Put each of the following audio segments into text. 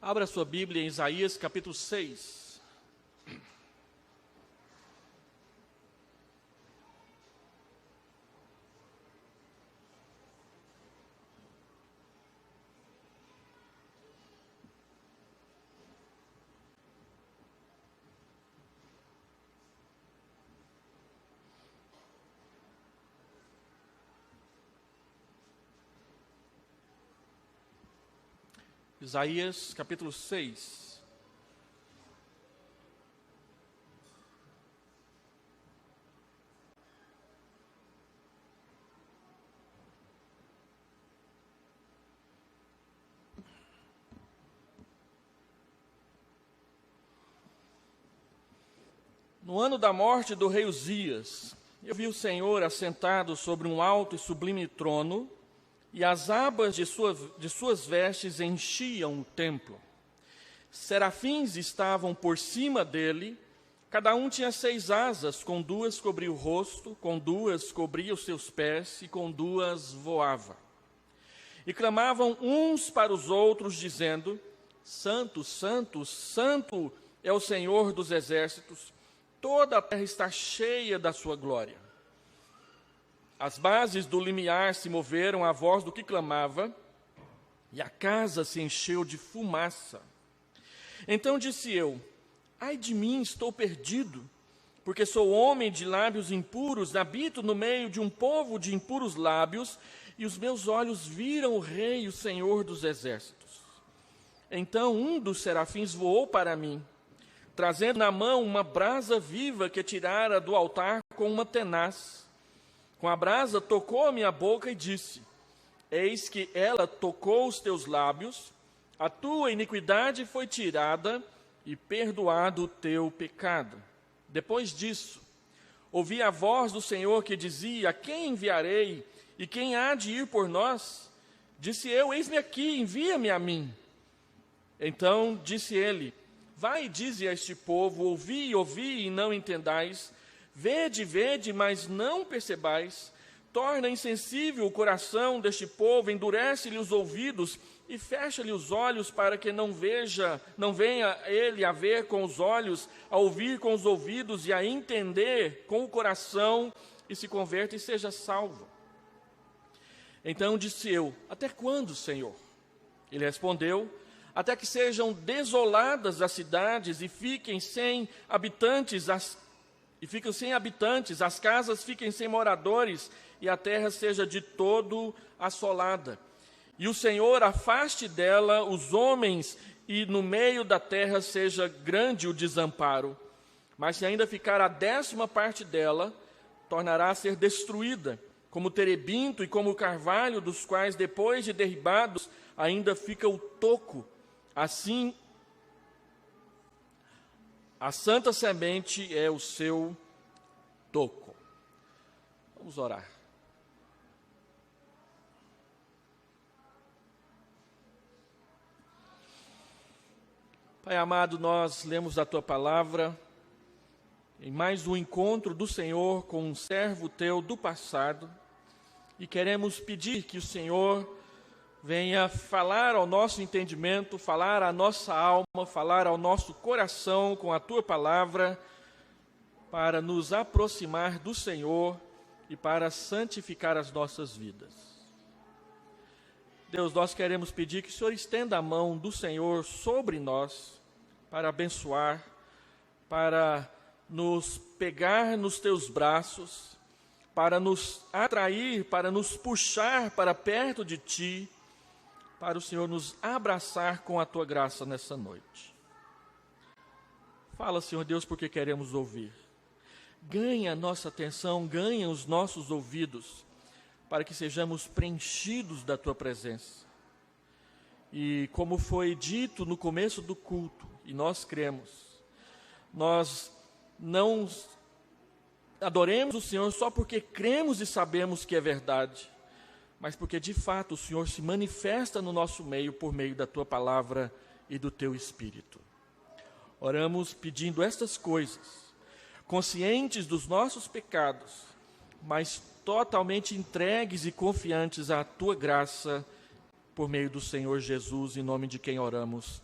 Abra sua Bíblia em Isaías capítulo 6. Isaías capítulo 6. No ano da morte do rei Uzias, eu vi o Senhor assentado sobre um alto e sublime trono, e as abas de suas vestes enchiam o templo. Serafins estavam por cima dele, cada um tinha 6 asas, com 2 cobria o rosto, com 2 cobria os seus pés, e com 2 voava. E clamavam uns para os outros, dizendo: Santo, Santo, Santo é o Senhor dos exércitos, toda a terra está cheia da sua glória. As bases do limiar se moveram à voz do que clamava, e a casa se encheu de fumaça. Então disse eu: ai de mim, estou perdido, porque sou homem de lábios impuros, habito no meio de um povo de impuros lábios, e os meus olhos viram o Rei, o Senhor dos exércitos. Então um dos serafins voou para mim, trazendo na mão uma brasa viva que tirara do altar com uma tenaz. Com a brasa tocou a minha boca e disse: eis que ela tocou os teus lábios, a tua iniquidade foi tirada e perdoado o teu pecado. Depois disso, ouvi a voz do Senhor que dizia: quem enviarei e quem há de ir por nós? Disse eu: eis-me aqui, envia-me a mim. Então disse ele: vai e dize a este povo: ouvi, ouvi e não entendais. Vede, vede, mas não percebais. Torna insensível o coração deste povo, endurece-lhe os ouvidos e fecha-lhe os olhos, para que não venha ele a ver com os olhos, a ouvir com os ouvidos e a entender com o coração, e se converta e seja salvo. Então disse eu: até quando, Senhor? Ele respondeu: até que sejam desoladas as cidades e fiquem sem habitantes as casas fiquem sem moradores, e a terra seja de todo assolada. E o Senhor afaste dela os homens, e no meio da terra seja grande o desamparo. Mas se ainda ficar a 10ª parte dela, tornará a ser destruída, como o terebinto e como o carvalho, dos quais, depois de derribados, ainda fica o toco. Assim, a santa semente é o seu toco. Vamos orar. Pai amado, nós lemos a Tua palavra em mais um encontro do Senhor com um servo Teu do passado, e queremos pedir que o Senhor venha falar ao nosso entendimento, falar à nossa alma, falar ao nosso coração com a Tua palavra, para nos aproximar do Senhor e para santificar as nossas vidas. Deus, nós queremos pedir que o Senhor estenda a mão do Senhor sobre nós, para abençoar, para nos pegar nos Teus braços, para nos atrair, para nos puxar para perto de Ti, para o Senhor nos abraçar com a Tua graça nessa noite. Fala, Senhor Deus, porque queremos ouvir. Ganha a nossa atenção, ganha os nossos ouvidos, para que sejamos preenchidos da Tua presença. E como foi dito no começo do culto, e nós cremos, nós não adoremos o Senhor só porque cremos e sabemos que é verdade, mas porque de fato o Senhor se manifesta no nosso meio por meio da Tua palavra e do Teu Espírito. Oramos pedindo estas coisas, conscientes dos nossos pecados, mas totalmente entregues e confiantes à Tua graça, por meio do Senhor Jesus, em nome de quem oramos.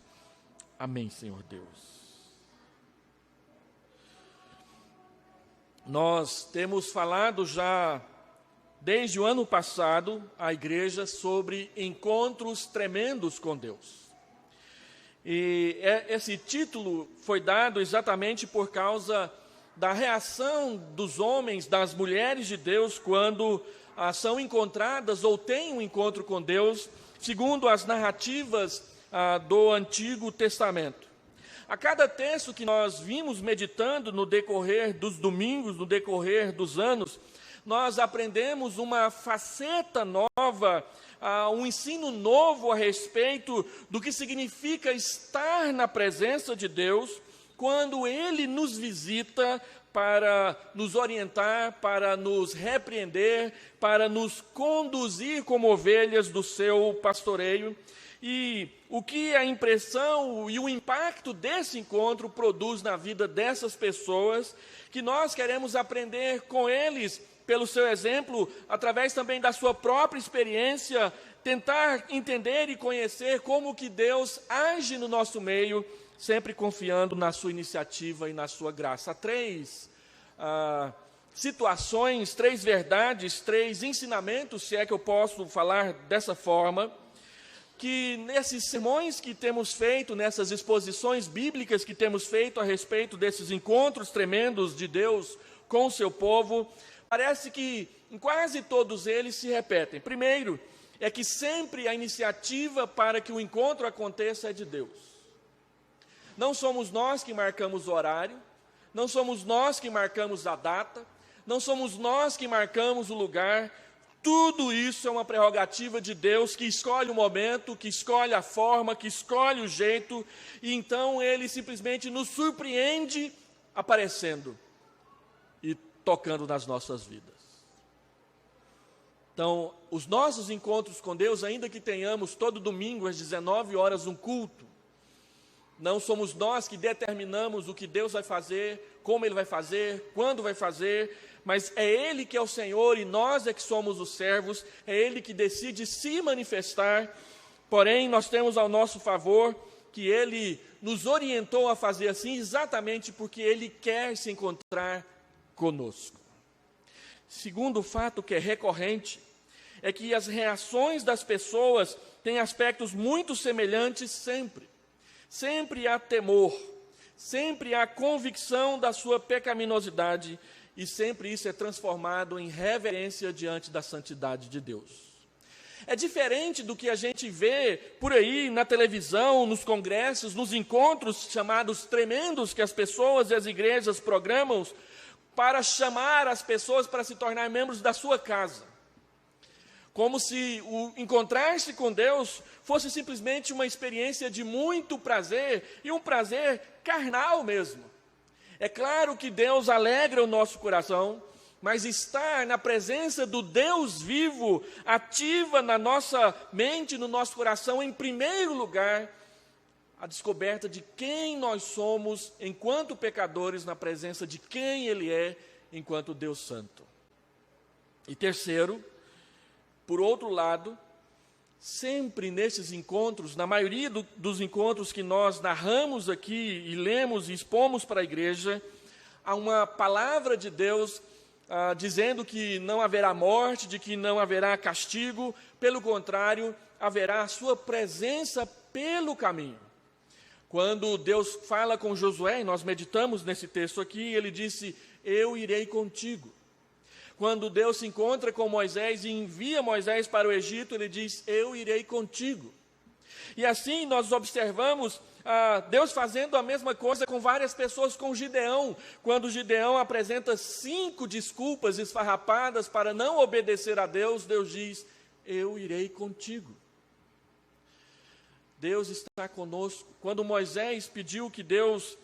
Amém, Senhor Deus. Nós temos falado já, desde o ano passado, a igreja sobre encontros tremendos com Deus. E esse título foi dado exatamente por causa da reação dos homens, das mulheres de Deus, quando são encontradas ou têm um encontro com Deus, segundo as narrativas do Antigo Testamento. A cada texto que nós vimos meditando no decorrer dos domingos, no decorrer dos anos, nós aprendemos uma faceta nova, um ensino novo a respeito do que significa estar na presença de Deus, quando Ele nos visita para nos orientar, para nos repreender, para nos conduzir como ovelhas do seu pastoreio. E o que a impressão e o impacto desse encontro produz na vida dessas pessoas, que nós queremos aprender com eles, pelo seu exemplo, através também da sua própria experiência, tentar entender e conhecer como que Deus age no nosso meio, sempre confiando na sua iniciativa e na sua graça. Há três situações, três verdades, três ensinamentos, se é que eu posso falar dessa forma, que nesses sermões que temos feito, nessas exposições bíblicas que temos feito a respeito desses encontros tremendos de Deus com o seu povo, parece que em quase todos eles se repetem. Primeiro, é que sempre a iniciativa para que o encontro aconteça é de Deus. Não somos nós que marcamos o horário, não somos nós que marcamos a data, não somos nós que marcamos o lugar. Tudo isso é uma prerrogativa de Deus, que escolhe o momento, que escolhe a forma, que escolhe o jeito, e então Ele simplesmente nos surpreende aparecendo e tocando nas nossas vidas. Então, os nossos encontros com Deus, ainda que tenhamos todo domingo às 19 horas um culto, não somos nós que determinamos o que Deus vai fazer, como Ele vai fazer, quando vai fazer, mas é Ele que é o Senhor e nós é que somos os servos, é Ele que decide se manifestar. Porém, nós temos ao nosso favor que Ele nos orientou a fazer assim exatamente porque Ele quer se encontrar conosco. Segundo fato que é recorrente, é que as reações das pessoas têm aspectos muito semelhantes sempre. Sempre há temor, sempre há convicção da sua pecaminosidade, e sempre isso é transformado em reverência diante da santidade de Deus. É diferente do que a gente vê por aí na televisão, nos congressos, nos encontros chamados tremendos que as pessoas e as igrejas programam para chamar as pessoas para se tornar membros da sua casa. Como se o encontrar-se com Deus fosse simplesmente uma experiência de muito prazer, e um prazer carnal mesmo. É claro que Deus alegra o nosso coração, mas estar na presença do Deus vivo ativa na nossa mente, no nosso coração, em primeiro lugar, a descoberta de quem nós somos enquanto pecadores, na presença de quem Ele é enquanto Deus Santo. E terceiro, por outro lado, sempre nesses encontros, na maioria dos encontros que nós narramos aqui e lemos e expomos para a igreja, há uma palavra de Deus dizendo que não haverá morte, de que não haverá castigo, pelo contrário, haverá a sua presença pelo caminho. Quando Deus fala com Josué, e nós meditamos nesse texto aqui, ele disse: eu irei contigo. Quando Deus se encontra com Moisés e envia Moisés para o Egito, ele diz: eu irei contigo. E assim nós observamos Deus fazendo a mesma coisa com várias pessoas, com Gideão. Quando Gideão apresenta 5 desculpas esfarrapadas para não obedecer a Deus, Deus diz: eu irei contigo. Deus está conosco. Quando Moisés pediu que Deus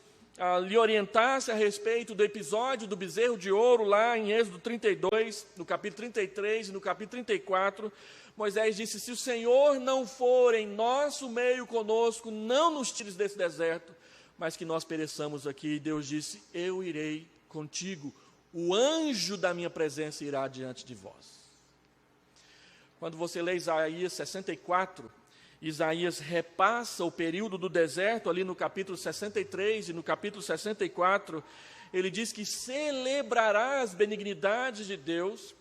lhe orientasse a respeito do episódio do bezerro de ouro, lá em Êxodo 32, no capítulo 33 e no capítulo 34, Moisés disse: se o Senhor não for em nosso meio conosco, não nos tires desse deserto, mas que nós pereçamos aqui. E Deus disse: eu irei contigo, o anjo da minha presença irá diante de vós. Quando você lê Isaías 64, Isaías repassa o período do deserto, ali no capítulo 63 e no capítulo 64, ele diz que celebrará as benignidades de Deus,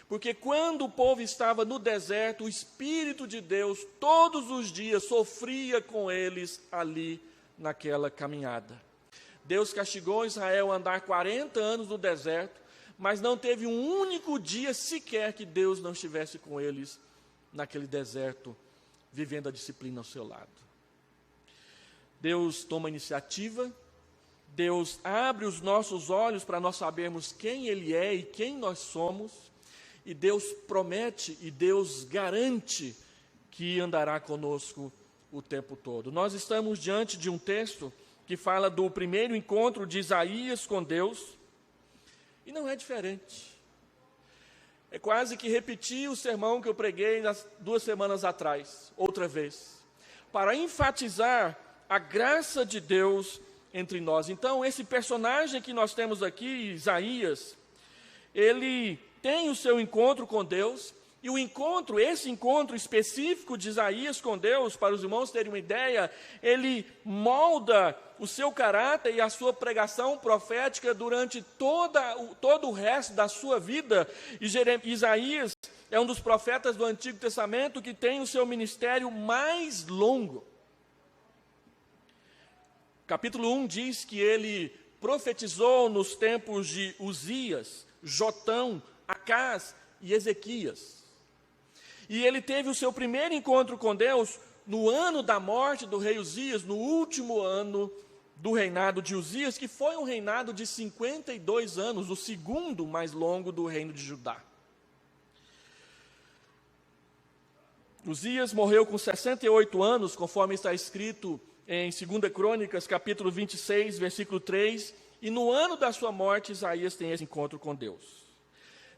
porque quando o povo estava no deserto, o Espírito de Deus, todos os dias, sofria com eles ali naquela caminhada. Deus castigou Israel a andar 40 anos no deserto, mas não teve um único dia sequer que Deus não estivesse com eles naquele deserto, vivendo a disciplina ao seu lado. Deus toma iniciativa, Deus abre os nossos olhos para nós sabermos quem Ele é e quem nós somos, e Deus promete e Deus garante que andará conosco o tempo todo. Nós estamos diante de um texto que fala do primeiro encontro de Isaías com Deus, e não é diferente. É quase que repetir o sermão que eu preguei 2 semanas atrás, outra vez, para enfatizar a graça de Deus entre nós. Então, esse personagem que nós temos aqui, Isaías, ele tem o seu encontro com Deus, e esse encontro específico de Isaías com Deus, para os irmãos terem uma ideia, ele molda o seu caráter e a sua pregação profética durante todo o resto da sua vida. E Isaías é um dos profetas do Antigo Testamento que tem o seu ministério mais longo. Capítulo 1 diz que ele profetizou nos tempos de Uzias, Jotão, Acás e Ezequias. E ele teve o seu primeiro encontro com Deus no ano da morte do rei Uzias, no último ano do reinado de Uzias, que foi um reinado de 52 anos, o segundo mais longo do reino de Judá. Uzias morreu com 68 anos, conforme está escrito em 2 Crônicas, capítulo 26, versículo 3, e no ano da sua morte, Isaías tem esse encontro com Deus.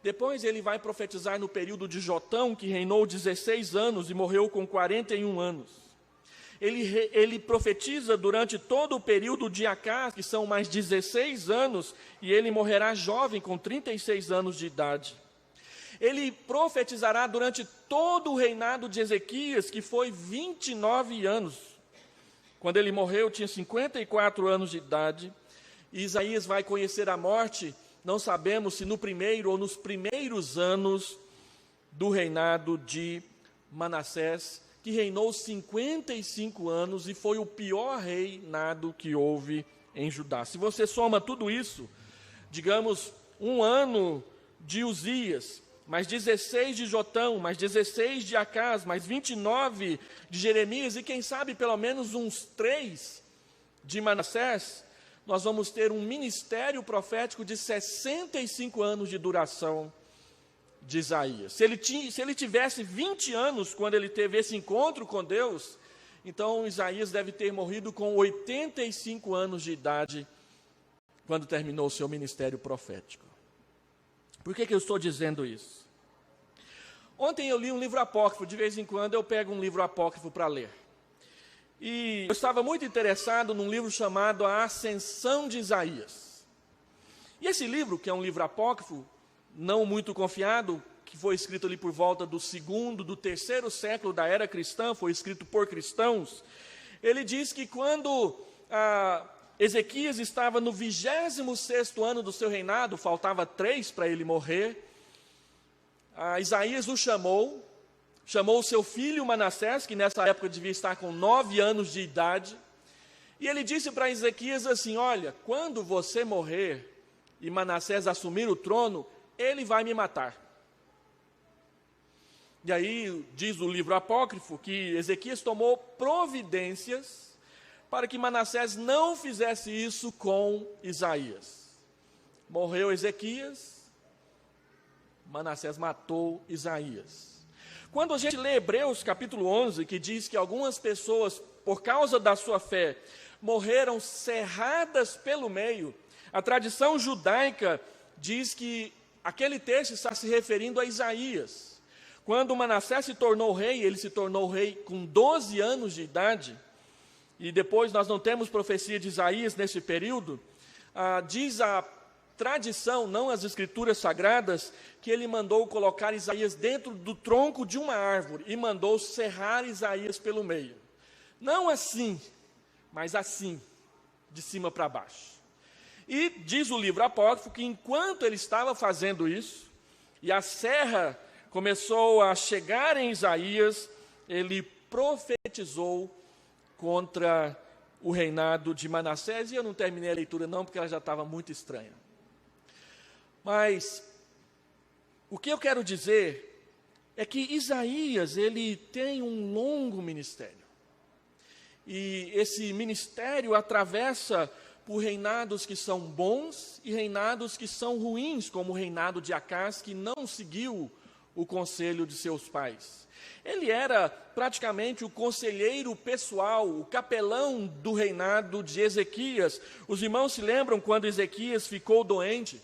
Depois ele vai profetizar no período de Jotão, que reinou 16 anos e morreu com 41 anos. Ele profetiza durante todo o período de Acás, que são mais 16 anos, e ele morrerá jovem, com 36 anos de idade. Ele profetizará durante todo o reinado de Ezequias, que foi 29 anos. Quando ele morreu, tinha 54 anos de idade. E Isaías vai conhecer a morte, não sabemos se no primeiro ou nos primeiros anos do reinado de Manassés, que reinou 55 anos e foi o pior reinado que houve em Judá. Se você soma tudo isso, digamos, 1 ano de Uzias, mais 16 de Jotão, mais 16 de Acás, mais 29 de Jeremias, e quem sabe pelo menos uns 3 de Manassés, nós vamos ter um ministério profético de 65 anos de duração de Isaías. Se ele tivesse 20 anos quando ele teve esse encontro com Deus, então Isaías deve ter morrido com 85 anos de idade quando terminou o seu ministério profético. Por que eu estou dizendo isso? Ontem eu li um livro apócrifo, de vez em quando eu pego um livro apócrifo para ler. E eu estava muito interessado num livro chamado A Ascensão de Isaías. E esse livro, que é um livro apócrifo, não muito confiado, que foi escrito ali por volta do 2º, do 3º século da era cristã, foi escrito por cristãos, ele diz que quando Ezequias estava no 26º ano do seu reinado, faltava 3 para ele morrer, Isaías o chamou o seu filho Manassés, que nessa época devia estar com 9 anos de idade, e ele disse para Ezequias assim: olha, quando você morrer e Manassés assumir o trono, ele vai me matar. E aí diz o livro apócrifo que Ezequias tomou providências para que Manassés não fizesse isso com Isaías. Morreu Ezequias, Manassés matou Isaías. Quando a gente lê Hebreus capítulo 11, que diz que algumas pessoas, por causa da sua fé, morreram cerradas pelo meio, a tradição judaica diz que aquele texto está se referindo a Isaías. Quando Manassés se tornou rei, ele se tornou rei com 12 anos de idade, e depois nós não temos profecia de Isaías nesse período, diz a tradição, não as escrituras sagradas, que ele mandou colocar Isaías dentro do tronco de uma árvore e mandou serrar Isaías pelo meio. Não assim, mas assim, de cima para baixo. E diz o livro apócrifo que enquanto ele estava fazendo isso, e a serra começou a chegar em Isaías, ele profetizou contra o reinado de Manassés, e eu não terminei a leitura não, porque ela já estava muito estranha. Mas o que eu quero dizer é que Isaías, ele tem um longo ministério. E esse ministério atravessa por reinados que são bons e reinados que são ruins, como o reinado de Acás, que não seguiu o conselho de seus pais. Ele era praticamente o conselheiro pessoal, o capelão do reinado de Ezequias. Os irmãos se lembram quando Ezequias ficou doente?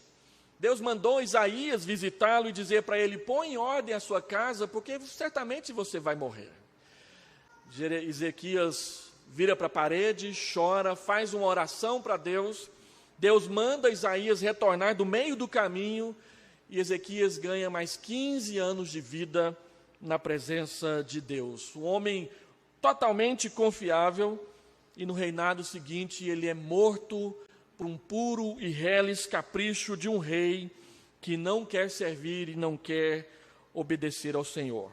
Deus mandou Isaías visitá-lo e dizer para ele: põe em ordem a sua casa, porque certamente você vai morrer. Ezequias vira para a parede, chora, faz uma oração para Deus. Deus manda Isaías retornar do meio do caminho, e Ezequias ganha mais 15 anos de vida na presença de Deus. Um homem totalmente confiável, e no reinado seguinte ele é morto por um puro e reles capricho de um rei que não quer servir e não quer obedecer ao Senhor.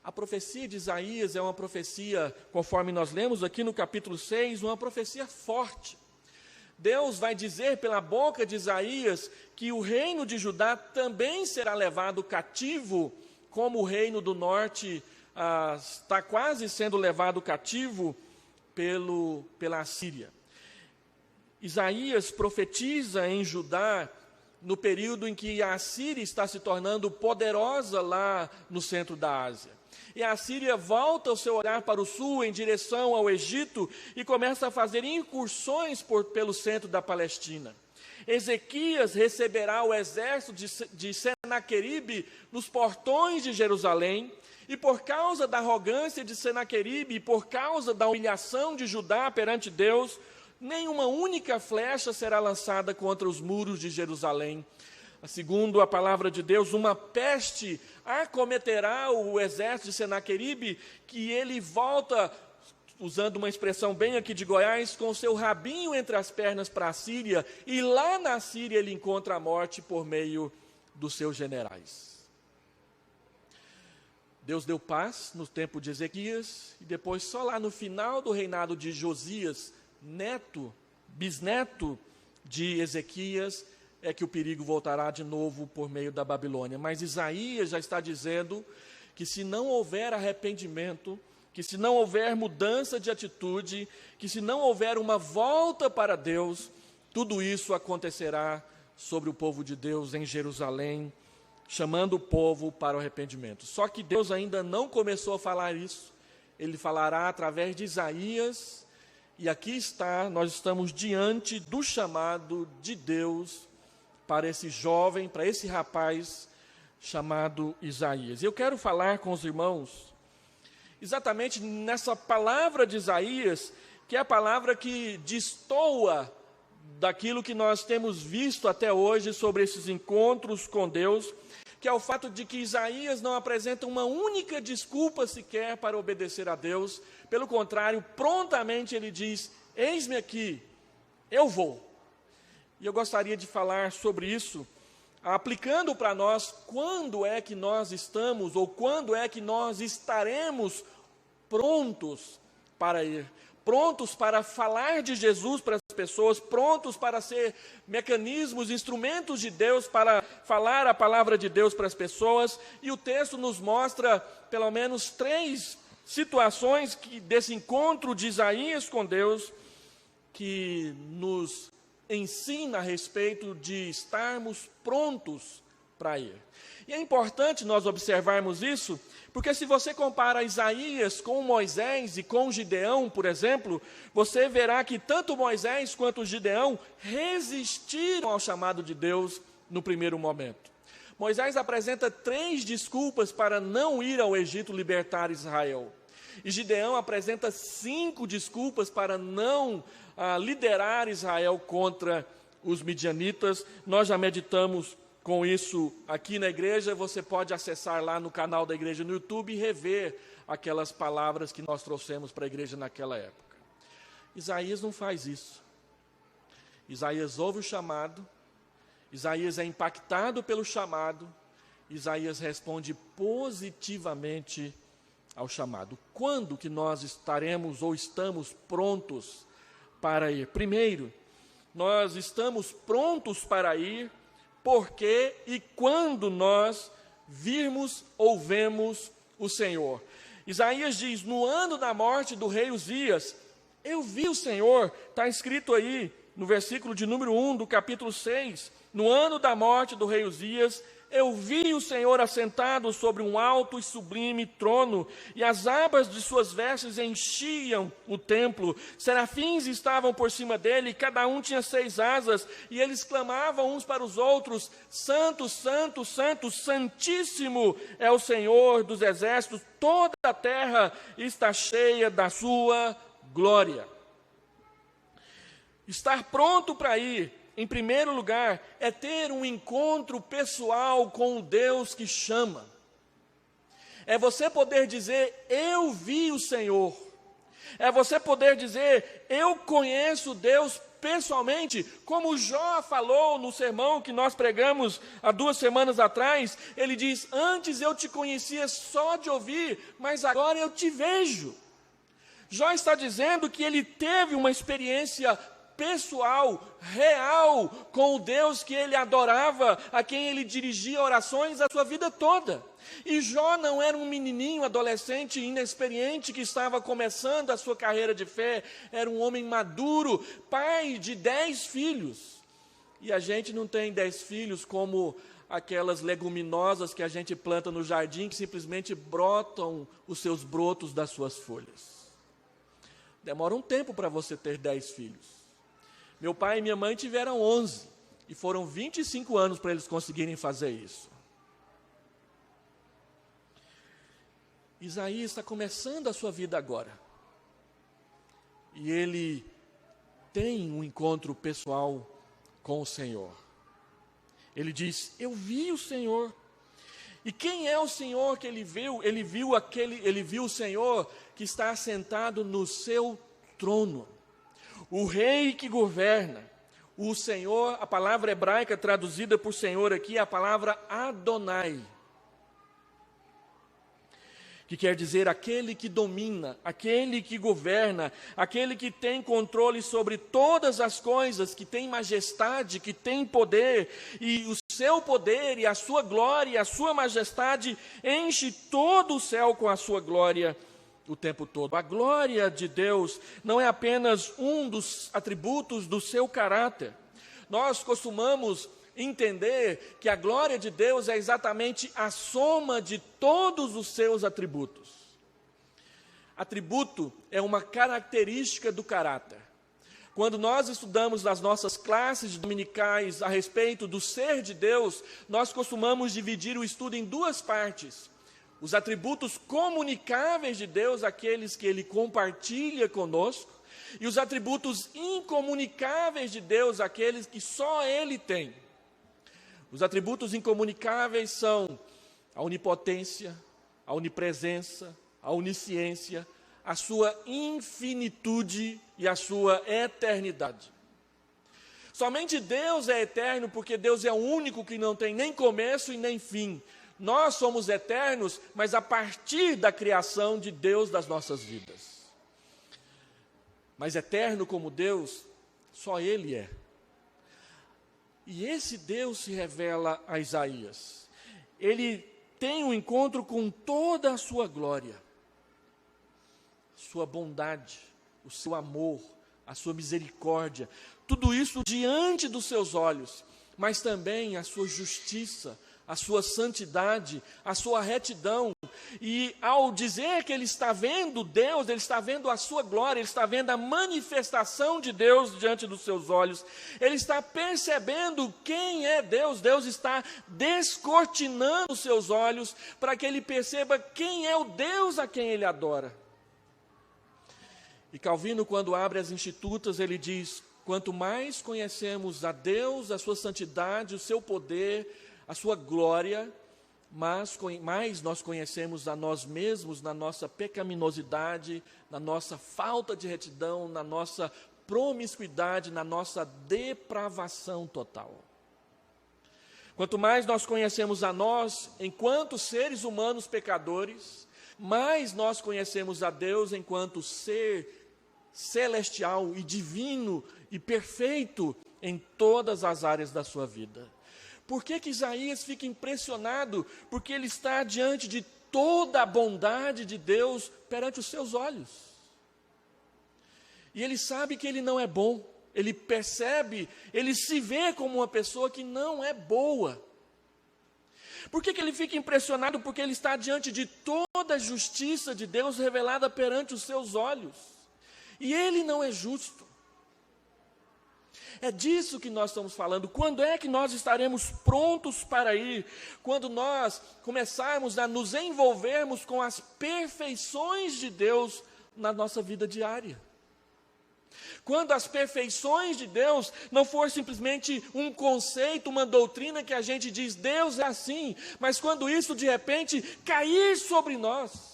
A profecia de Isaías é uma profecia, conforme nós lemos aqui no capítulo 6, uma profecia forte. Deus vai dizer pela boca de Isaías que o reino de Judá também será levado cativo, como o reino do norte está quase sendo levado cativo pela Assíria. Isaías profetiza em Judá no período em que a Assíria está se tornando poderosa lá no centro da Ásia. E a Assíria volta o seu olhar para o sul, em direção ao Egito, e começa a fazer incursões pelo centro da Palestina. Ezequias receberá o exército de Senaqueribe nos portões de Jerusalém, e por causa da arrogância de Senaqueribe, e por causa da humilhação de Judá perante Deus, nenhuma única flecha será lançada contra os muros de Jerusalém. Segundo a palavra de Deus, uma peste acometerá o exército de Senaqueribe, que ele volta, usando uma expressão bem aqui de Goiás, com o seu rabinho entre as pernas para a Síria, e lá na Síria ele encontra a morte por meio dos seus generais. Deus deu paz no tempo de Ezequias, e depois só lá no final do reinado de Josias, bisneto de Ezequias, é que o perigo voltará de novo por meio da Babilônia. Mas Isaías já está dizendo que se não houver arrependimento, que se não houver mudança de atitude, que se não houver uma volta para Deus, tudo isso acontecerá sobre o povo de Deus em Jerusalém, chamando o povo para o arrependimento. Só que Deus ainda não começou a falar isso. Ele falará através de Isaías, e aqui está, nós estamos diante do chamado de Deus para esse jovem, para esse rapaz chamado Isaías. Eu quero falar com os irmãos exatamente nessa palavra de Isaías, que é a palavra que destoa daquilo que nós temos visto até hoje sobre esses encontros com Deus, que é o fato de que Isaías não apresenta uma única desculpa sequer para obedecer a Deus. Pelo contrário, prontamente ele diz: eis-me aqui, eu vou. E eu gostaria de falar sobre isso, aplicando para nós quando é que nós estamos, ou quando é que nós estaremos prontos para ir, prontos para falar de Jesus para as pessoas, prontos para ser mecanismos, instrumentos de Deus para falar a palavra de Deus para as pessoas. E o texto nos mostra pelo menos 3 situações desse encontro de Isaías com Deus, que nos ensina a respeito de estarmos prontos para ir. E é importante nós observarmos isso, porque se você compara Isaías com Moisés e com Gideão, por exemplo, você verá que tanto Moisés quanto Gideão resistiram ao chamado de Deus no primeiro momento. Moisés apresenta 3 desculpas para não ir ao Egito libertar Israel. E Gideão apresenta 5 desculpas para não liderar Israel contra os midianitas. Nós já meditamos com isso aqui na igreja. Você pode acessar lá no canal da igreja no YouTube e rever aquelas palavras que nós trouxemos para a igreja naquela época. Isaías não faz isso. Isaías ouve o chamado, Isaías é impactado pelo chamado, Isaías responde positivamente ao chamado. Quando que nós estaremos ou estamos prontos para ir? Primeiro, nós estamos prontos para ir porque e quando nós virmos ou vemos o Senhor. Isaías diz, no ano da morte do rei Uzias, eu vi o Senhor, está escrito aí no versículo de número 1 do capítulo 6, no ano da morte do rei Uzias, eu vi o Senhor assentado sobre um alto e sublime trono, e as abas de suas vestes enchiam o templo. Serafins estavam por cima dele, e cada um tinha 6 asas, e eles clamavam uns para os outros, Santo, Santo, Santo, Santíssimo é o Senhor dos exércitos, toda a terra está cheia da sua glória. Estar pronto para ir, em primeiro lugar, é ter um encontro pessoal com o Deus que chama. É você poder dizer, eu vi o Senhor. É você poder dizer, eu conheço Deus pessoalmente, como Jó falou no sermão que nós pregamos há 2 semanas atrás. Ele diz, antes eu te conhecia só de ouvir, mas agora eu te vejo. Jó está dizendo que ele teve uma experiência pessoal, real, com o Deus que ele adorava, a quem ele dirigia orações a sua vida toda. E Jó não era um menininho, adolescente, inexperiente, que estava começando a sua carreira de fé, era um homem maduro, pai de 10 filhos. E a gente não tem 10 filhos como aquelas leguminosas que a gente planta no jardim, que simplesmente brotam os seus brotos das suas folhas. Demora um tempo para você ter 10 filhos. Meu pai e minha mãe tiveram 11, e foram 25 anos para eles conseguirem fazer isso. Isaías está começando a sua vida agora. E ele tem um encontro pessoal com o Senhor. Ele diz, eu vi o Senhor. E quem é o Senhor que ele viu? Ele viu o Senhor que está assentado no seu trono. O rei que governa, o Senhor, a palavra hebraica traduzida por Senhor aqui é a palavra Adonai, que quer dizer aquele que domina, aquele que governa, aquele que tem controle sobre todas as coisas, que tem majestade, que tem poder, e o seu poder e a sua glória e a sua majestade enche todo o céu com a sua glória o tempo todo. A glória de Deus não é apenas um dos atributos do seu caráter. Nós costumamos entender que a glória de Deus é exatamente a soma de todos os seus atributos. Atributo é uma característica do caráter. Quando nós estudamos nas nossas classes dominicais a respeito do ser de Deus, nós costumamos dividir o estudo em 2 partes. Os atributos comunicáveis de Deus, aqueles que Ele compartilha conosco, e os atributos incomunicáveis de Deus, aqueles que só Ele tem. Os atributos incomunicáveis são a onipotência, a onipresença, a onisciência, a sua infinitude e a sua eternidade. Somente Deus é eterno, porque Deus é o único que não tem nem começo e nem fim. Nós somos eternos, mas a partir da criação de Deus das nossas vidas. Mas eterno como Deus, só Ele é. E esse Deus se revela a Isaías. Ele tem um encontro com toda a sua glória, sua bondade, o seu amor, a sua misericórdia, tudo isso diante dos seus olhos, mas também a sua justiça, a sua santidade, a sua retidão. E ao dizer que ele está vendo Deus, ele está vendo a sua glória, ele está vendo a manifestação de Deus diante dos seus olhos, ele está percebendo quem é Deus. Deus está descortinando os seus olhos para que ele perceba quem é o Deus a quem ele adora. E Calvino, quando abre as Institutas, ele diz, quanto mais conhecemos a Deus, a sua santidade, o seu poder, a sua glória, mais nós conhecemos a nós mesmos na nossa pecaminosidade, na nossa falta de retidão, na nossa promiscuidade, na nossa depravação total. Quanto mais nós conhecemos a nós, enquanto seres humanos pecadores, mais nós conhecemos a Deus enquanto ser celestial e divino e perfeito em todas as áreas da sua vida. Por que Isaías fica impressionado? Porque ele está diante de toda a bondade de Deus perante os seus olhos. E ele sabe que ele não é bom, ele percebe, ele se vê como uma pessoa que não é boa. Por que ele fica impressionado? Porque ele está diante de toda a justiça de Deus revelada perante os seus olhos. E ele não é justo. É disso que nós estamos falando. Quando é que nós estaremos prontos para ir? Quando nós começarmos a nos envolvermos com as perfeições de Deus na nossa vida diária. Quando as perfeições de Deus não for simplesmente um conceito, uma doutrina que a gente diz, Deus é assim, mas quando isso de repente cair sobre nós,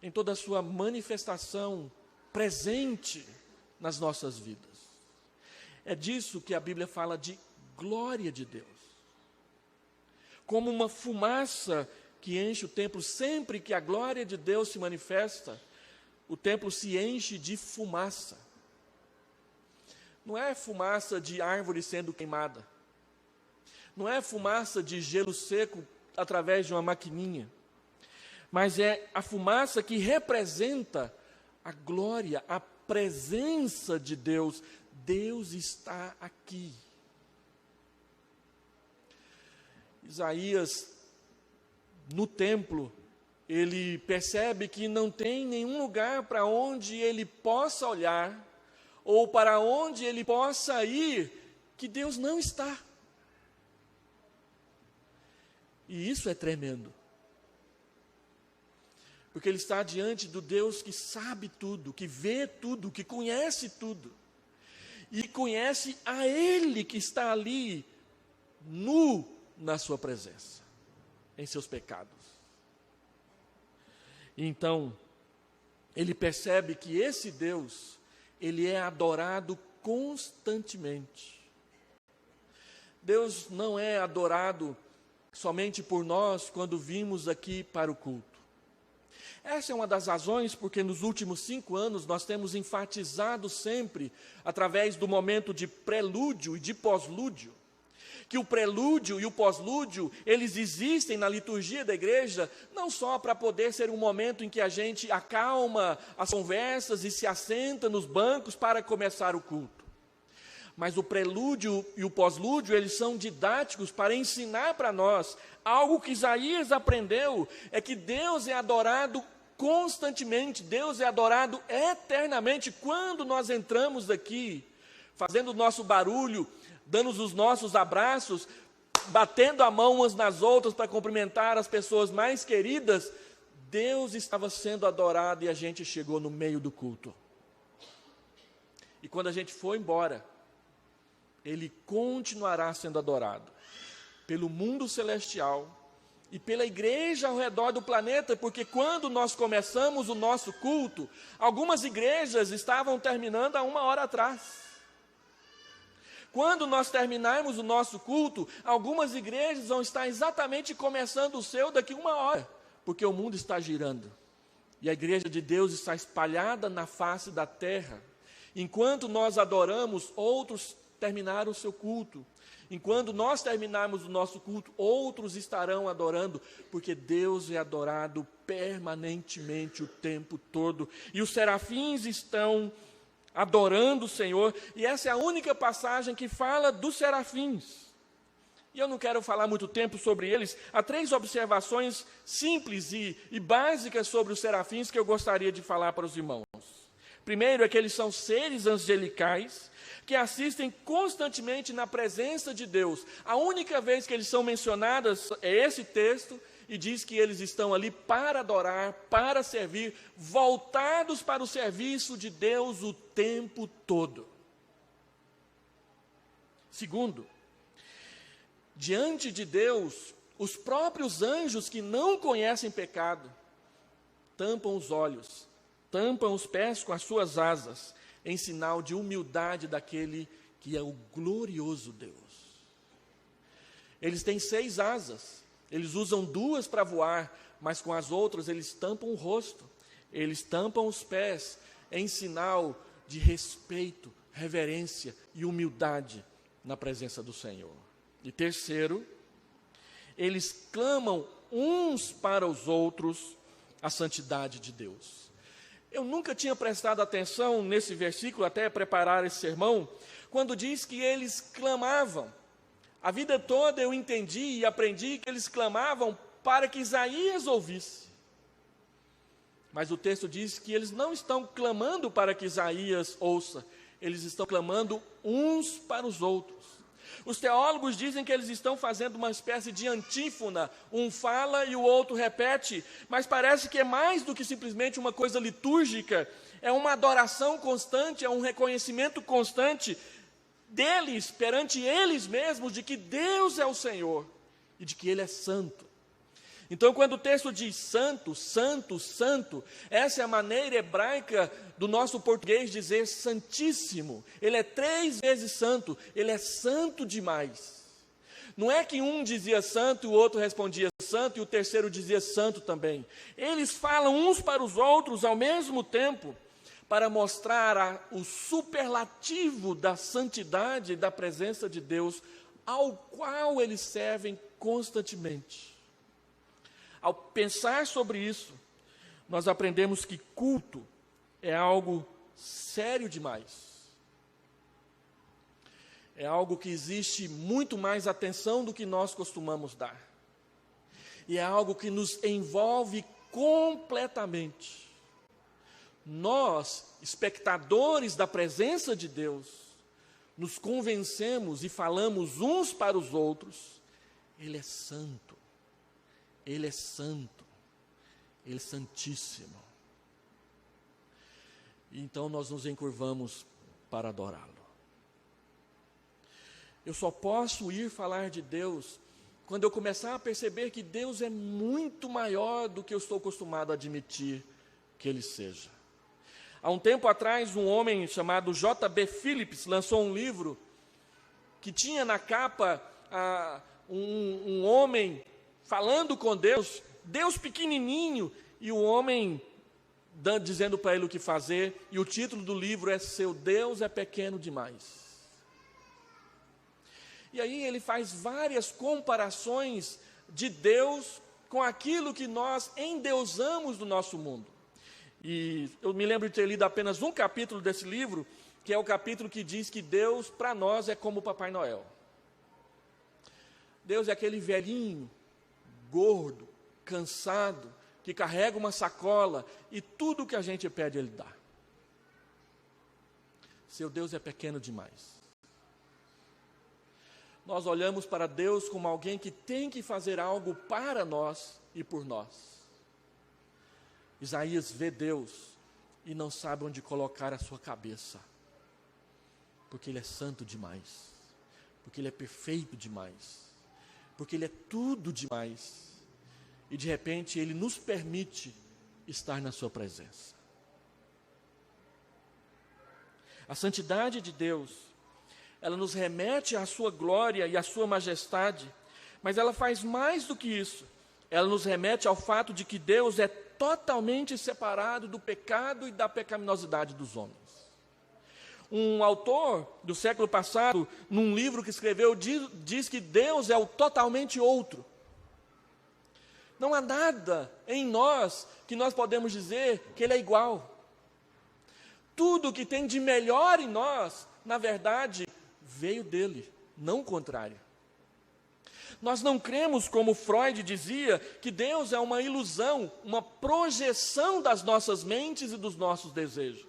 em toda a sua manifestação presente nas nossas vidas. É disso que a Bíblia fala de glória de Deus. Como uma fumaça que enche o templo, sempre que a glória de Deus se manifesta, o templo se enche de fumaça. Não é fumaça de árvore sendo queimada. Não é fumaça de gelo seco através de uma maquininha. Mas é a fumaça que representa a glória, a presença de Deus. Deus está aqui. Isaías, no templo, ele percebe que não tem nenhum lugar para onde ele possa olhar, ou para onde ele possa ir, que Deus não está. E isso é tremendo. Porque ele está diante do Deus que sabe tudo, que vê tudo, que conhece tudo. E conhece a Ele que está ali, nu na sua presença, em seus pecados. Então, ele percebe que esse Deus, ele é adorado constantemente. Deus não é adorado somente por nós quando vimos aqui para o culto. Essa é uma das razões porque nos últimos 5 anos nós temos enfatizado sempre, através do momento de prelúdio e de pós-lúdio, que o prelúdio e o pós-lúdio, eles existem na liturgia da igreja, não só para poder ser um momento em que a gente acalma as conversas e se assenta nos bancos para começar o culto. Mas o prelúdio e o pós-lúdio, eles são didáticos para ensinar para nós algo que Isaías aprendeu, é que Deus é adorado constantemente, Deus é adorado eternamente. Quando nós entramos aqui, fazendo o nosso barulho, dando os nossos abraços, batendo a mão umas nas outras para cumprimentar as pessoas mais queridas, Deus estava sendo adorado e a gente chegou no meio do culto. E quando a gente for embora, Ele continuará sendo adorado pelo mundo celestial e pela igreja ao redor do planeta, porque quando nós começamos o nosso culto, algumas igrejas estavam terminando há 1 hora atrás. Quando nós terminarmos o nosso culto, algumas igrejas vão estar exatamente começando o seu daqui 1 hora, porque o mundo está girando. E a igreja de Deus está espalhada na face da terra. Enquanto nós adoramos, outros terminaram o seu culto. Enquanto nós terminarmos o nosso culto, outros estarão adorando, porque Deus é adorado permanentemente o tempo todo. E os serafins estão adorando o Senhor, e essa é a única passagem que fala dos serafins. E eu não quero falar muito tempo sobre eles. Há 3 observações simples e básicas sobre os serafins que eu gostaria de falar para os irmãos. Primeiro é que eles são seres angelicais que assistem constantemente na presença de Deus. A única vez que eles são mencionados é esse texto, e diz que eles estão ali para adorar, para servir, voltados para o serviço de Deus o tempo todo. Segundo, diante de Deus, os próprios anjos que não conhecem pecado, tampam os olhos, tampam os pés com as suas asas, em sinal de humildade daquele que é o glorioso Deus. Eles têm 6 asas, eles usam 2 para voar, mas com as outras eles tampam o rosto, eles tampam os pés, em sinal de respeito, reverência e humildade na presença do Senhor. E terceiro, eles clamam uns para os outros a santidade de Deus. Eu nunca tinha prestado atenção nesse versículo, até preparar esse sermão, quando diz que eles clamavam. A vida toda eu entendi e aprendi que eles clamavam para que Isaías ouvisse. Mas o texto diz que eles não estão clamando para que Isaías ouça, eles estão clamando uns para os outros. Os teólogos dizem que eles estão fazendo uma espécie de antífona, um fala e o outro repete, mas parece que é mais do que simplesmente uma coisa litúrgica, é uma adoração constante, é um reconhecimento constante deles, perante eles mesmos, de que Deus é o Senhor e de que Ele é santo. Então, quando o texto diz santo, santo, santo, essa é a maneira hebraica do nosso português dizer santíssimo. Ele é 3 vezes santo, ele é santo demais. Não é que um dizia santo e o outro respondia santo e o terceiro dizia santo também. Eles falam uns para os outros ao mesmo tempo, para mostrar o superlativo da santidade e da presença de Deus, ao qual eles servem constantemente. Ao pensar sobre isso, nós aprendemos que culto é algo sério demais. É algo que existe muito mais atenção do que nós costumamos dar. E é algo que nos envolve completamente. Nós, espectadores da presença de Deus, nos convencemos e falamos uns para os outros: Ele é santo. Ele é santo, Ele é santíssimo. Então nós nos encurvamos para adorá-lo. Eu só posso ir falar de Deus quando eu começar a perceber que Deus é muito maior do que eu estou acostumado a admitir que Ele seja. Há um tempo atrás, um homem chamado J.B. Phillips lançou um livro que tinha na capa um homem falando com Deus, Deus pequenininho, e o homem dizendo para ele o que fazer, e o título do livro é Seu Deus é Pequeno Demais. E aí ele faz várias comparações de Deus com aquilo que nós endeusamos no nosso mundo. E eu me lembro de ter lido apenas um capítulo desse livro, que é o capítulo que diz que Deus, para nós, é como o Papai Noel. Deus é aquele velhinho, gordo, cansado, que carrega uma sacola e tudo que a gente pede Ele dá. Seu Deus é pequeno demais. Nós olhamos para Deus como alguém que tem que fazer algo para nós e por nós. Isaías vê Deus e não sabe onde colocar a sua cabeça, porque Ele é santo demais, porque Ele é perfeito demais, porque Ele é tudo demais, e de repente Ele nos permite estar na sua presença. A santidade de Deus, ela nos remete à sua glória e à sua majestade, mas ela faz mais do que isso. Ela nos remete ao fato de que Deus é totalmente separado do pecado e da pecaminosidade dos homens. Um autor do século passado, num livro que escreveu, diz que Deus é o totalmente outro. Não há nada em nós que nós podemos dizer que Ele é igual. Tudo que tem de melhor em nós, na verdade, veio dele, não o contrário. Nós não cremos, como Freud dizia, que Deus é uma ilusão, uma projeção das nossas mentes e dos nossos desejos.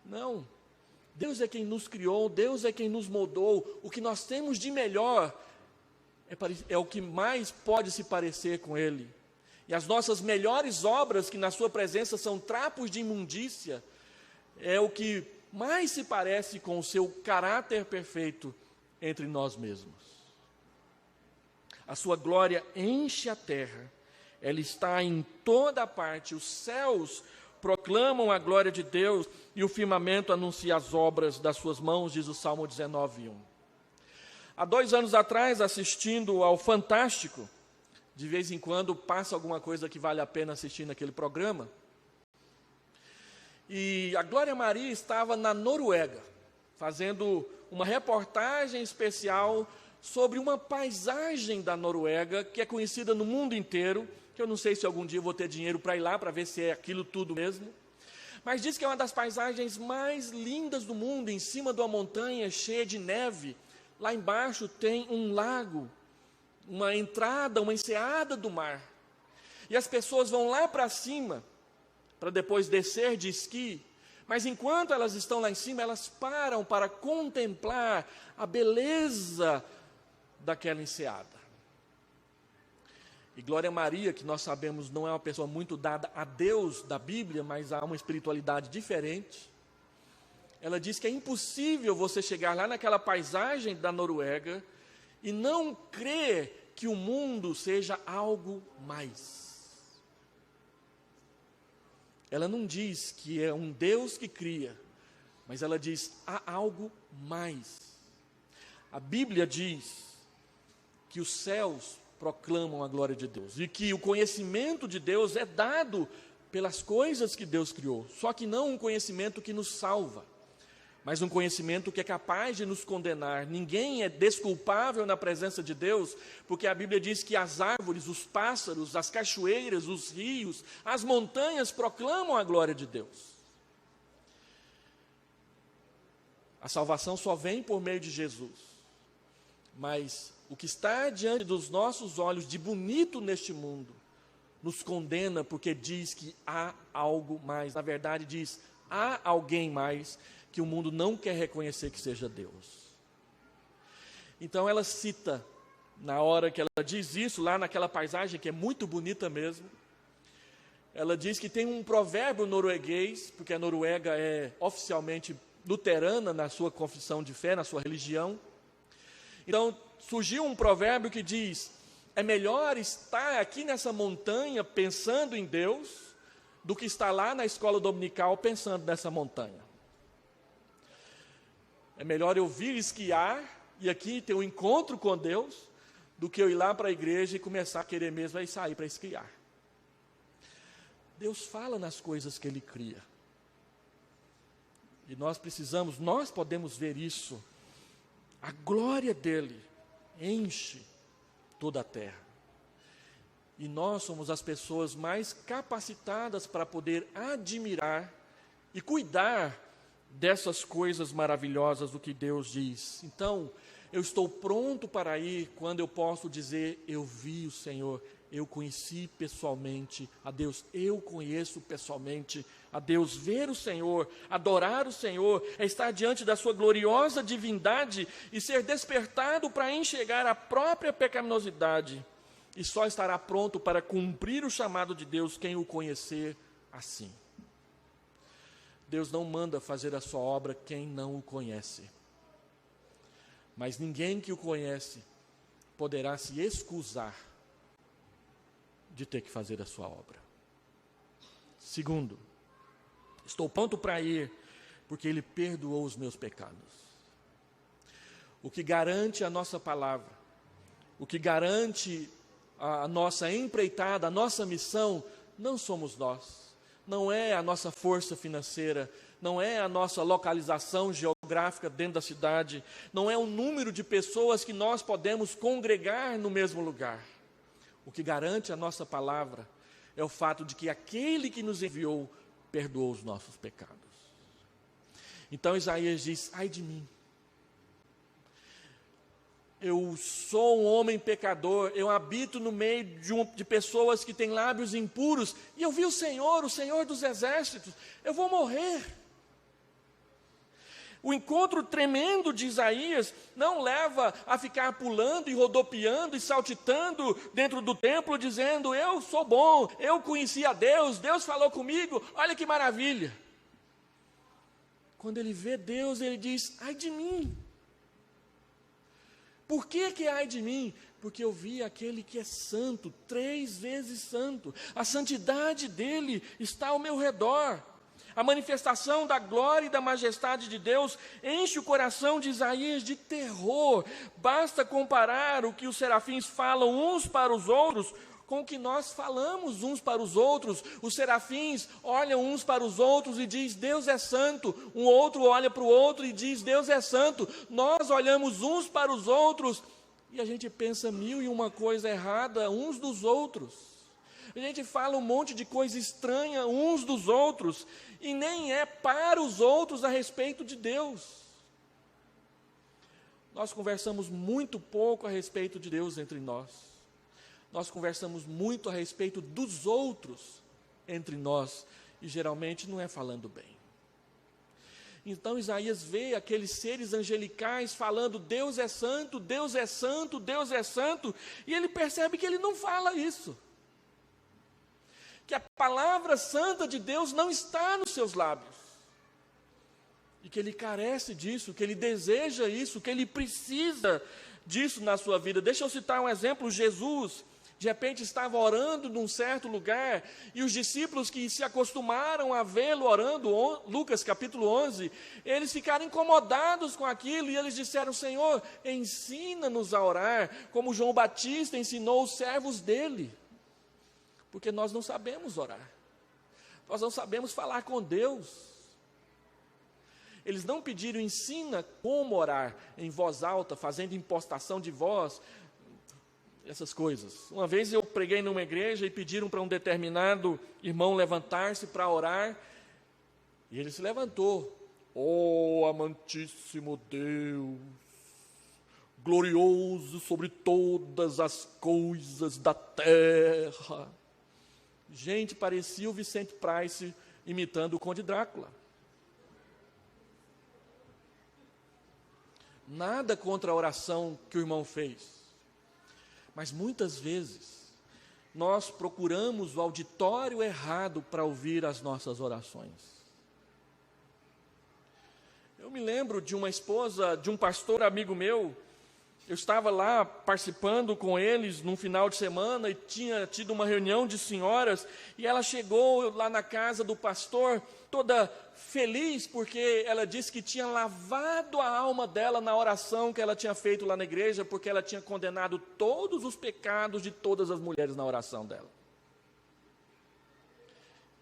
Não. Deus é quem nos criou, Deus é quem nos moldou. O que nós temos de melhor é o que mais pode se parecer com Ele. E as nossas melhores obras, que na sua presença são trapos de imundícia, é o que mais se parece com o seu caráter perfeito entre nós mesmos. A sua glória enche a terra, ela está em toda parte, os céus proclamam a glória de Deus e o firmamento anuncia as obras das suas mãos, diz o Salmo 19:1. Há 2 anos atrás, assistindo ao Fantástico, de vez em quando passa alguma coisa que vale a pena assistir naquele programa, e a Glória Maria estava na Noruega, fazendo uma reportagem especial sobre uma paisagem da Noruega, que é conhecida no mundo inteiro, que eu não sei se algum dia eu vou ter dinheiro para ir lá, para ver se é aquilo tudo mesmo, mas diz que é uma das paisagens mais lindas do mundo, em cima de uma montanha cheia de neve. Lá embaixo tem um lago, uma entrada, uma enseada do mar. E as pessoas vão lá para cima, para depois descer de esqui. Mas enquanto elas estão lá em cima, elas param para contemplar a beleza daquela enseada. E Glória Maria, que nós sabemos não é uma pessoa muito dada a Deus da Bíblia, mas a uma espiritualidade diferente, ela diz que é impossível você chegar lá naquela paisagem da Noruega e não crer que o mundo seja algo mais. Ela não diz que é um Deus que cria, mas ela diz, há algo mais. A Bíblia diz que os céus proclamam a glória de Deus, e que o conhecimento de Deus é dado pelas coisas que Deus criou, só que não um conhecimento que nos salva, mas um conhecimento que é capaz de nos condenar. Ninguém é desculpável na presença de Deus, porque a Bíblia diz que as árvores, os pássaros, as cachoeiras, os rios, as montanhas proclamam a glória de Deus. A salvação só vem por meio de Jesus, mas o que está diante dos nossos olhos de bonito neste mundo, nos condena porque diz que há algo mais. Na verdade diz, há alguém mais que o mundo não quer reconhecer que seja Deus. Então ela cita, na hora que ela diz isso, lá naquela paisagem que é muito bonita mesmo, ela diz que tem um provérbio norueguês, porque a Noruega é oficialmente luterana na sua confissão de fé, na sua religião. Então surgiu um provérbio que diz, é melhor estar aqui nessa montanha pensando em Deus, do que estar lá na escola dominical pensando nessa montanha. É melhor eu vir esquiar e aqui ter um encontro com Deus, do que eu ir lá para a igreja e começar a querer mesmo aí sair para esquiar. Deus fala nas coisas que Ele cria. E nós podemos ver isso. A glória dEle enche toda a terra. E nós somos as pessoas mais capacitadas para poder admirar e cuidar dessas coisas maravilhosas do que Deus diz. Então, eu estou pronto para ir quando eu posso dizer, eu vi o Senhor, eu conheci pessoalmente a Deus, eu conheço pessoalmente a Deus. Ver o Senhor, adorar o Senhor, é estar diante da sua gloriosa divindade e ser despertado para enxergar a própria pecaminosidade, e só estará pronto para cumprir o chamado de Deus quem o conhecer assim. Deus não manda fazer a sua obra quem não o conhece. Mas ninguém que o conhece poderá se excusar de ter que fazer a sua obra. Segundo, estou pronto para ir, porque Ele perdoou os meus pecados. O que garante a nossa palavra, o que garante a nossa empreitada, a nossa missão, não somos nós. Não é a nossa força financeira, não é a nossa localização geográfica dentro da cidade, não é o número de pessoas que nós podemos congregar no mesmo lugar. O que garante a nossa palavra é o fato de que aquele que nos enviou perdoou os nossos pecados. Então Isaías diz, ai de mim, eu sou um homem pecador, eu habito no meio de pessoas que têm lábios impuros, e eu vi o Senhor dos exércitos, eu vou morrer. O encontro tremendo de Isaías não leva a ficar pulando e rodopiando e saltitando dentro do templo, dizendo: eu sou bom, eu conheci a Deus, Deus falou comigo, olha que maravilha. Quando ele vê Deus, ele diz: ai de mim. Por que ai de mim? Porque eu vi aquele que é santo, 3 vezes santo. A santidade dele está ao meu redor. A manifestação da glória e da majestade de Deus enche o coração de Isaías de terror. Basta comparar o que os serafins falam uns para os outros com o que nós falamos uns para os outros. Os serafins olham uns para os outros e diz: Deus é santo. Um outro olha para o outro e diz: Deus é santo. Nós olhamos uns para os outros e a gente pensa 1001 coisa errada uns dos outros. A gente fala um monte de coisa estranha uns dos outros, e nem é para os outros a respeito de Deus. Nós conversamos muito pouco a respeito de Deus entre nós. Nós conversamos muito a respeito dos outros entre nós, e geralmente não é falando bem. Então Isaías vê aqueles seres angelicais falando: Deus é santo, Deus é santo, Deus é santo, e ele percebe que ele não fala isso. Que a palavra santa de Deus não está nos seus lábios, e que ele carece disso, que ele deseja isso, que ele precisa disso na sua vida. Deixa eu citar um exemplo. Jesus, de repente, estava orando num certo lugar, e os discípulos que se acostumaram a vê-lo orando, Lucas capítulo 11, eles ficaram incomodados com aquilo, e eles disseram: Senhor, ensina-nos a orar, como João Batista ensinou os servos dele. Porque nós não sabemos orar, nós não sabemos falar com Deus. Eles não pediram: ensina como orar em voz alta, fazendo impostação de voz, essas coisas. Uma vez eu preguei numa igreja e pediram para um determinado irmão levantar-se para orar, e ele se levantou. Oh, amantíssimo Deus, glorioso sobre todas as coisas da terra. Gente, parecia o Vicente Price imitando o Conde Drácula. Nada contra a oração que o irmão fez, mas muitas vezes nós procuramos o auditório errado para ouvir as nossas orações. Eu me lembro de uma esposa de um pastor amigo meu. Eu estava lá participando com eles num final de semana e tinha tido uma reunião de senhoras, e ela chegou lá na casa do pastor toda feliz, porque ela disse que tinha lavado a alma dela na oração que ela tinha feito lá na igreja, porque ela tinha condenado todos os pecados de todas as mulheres na oração dela.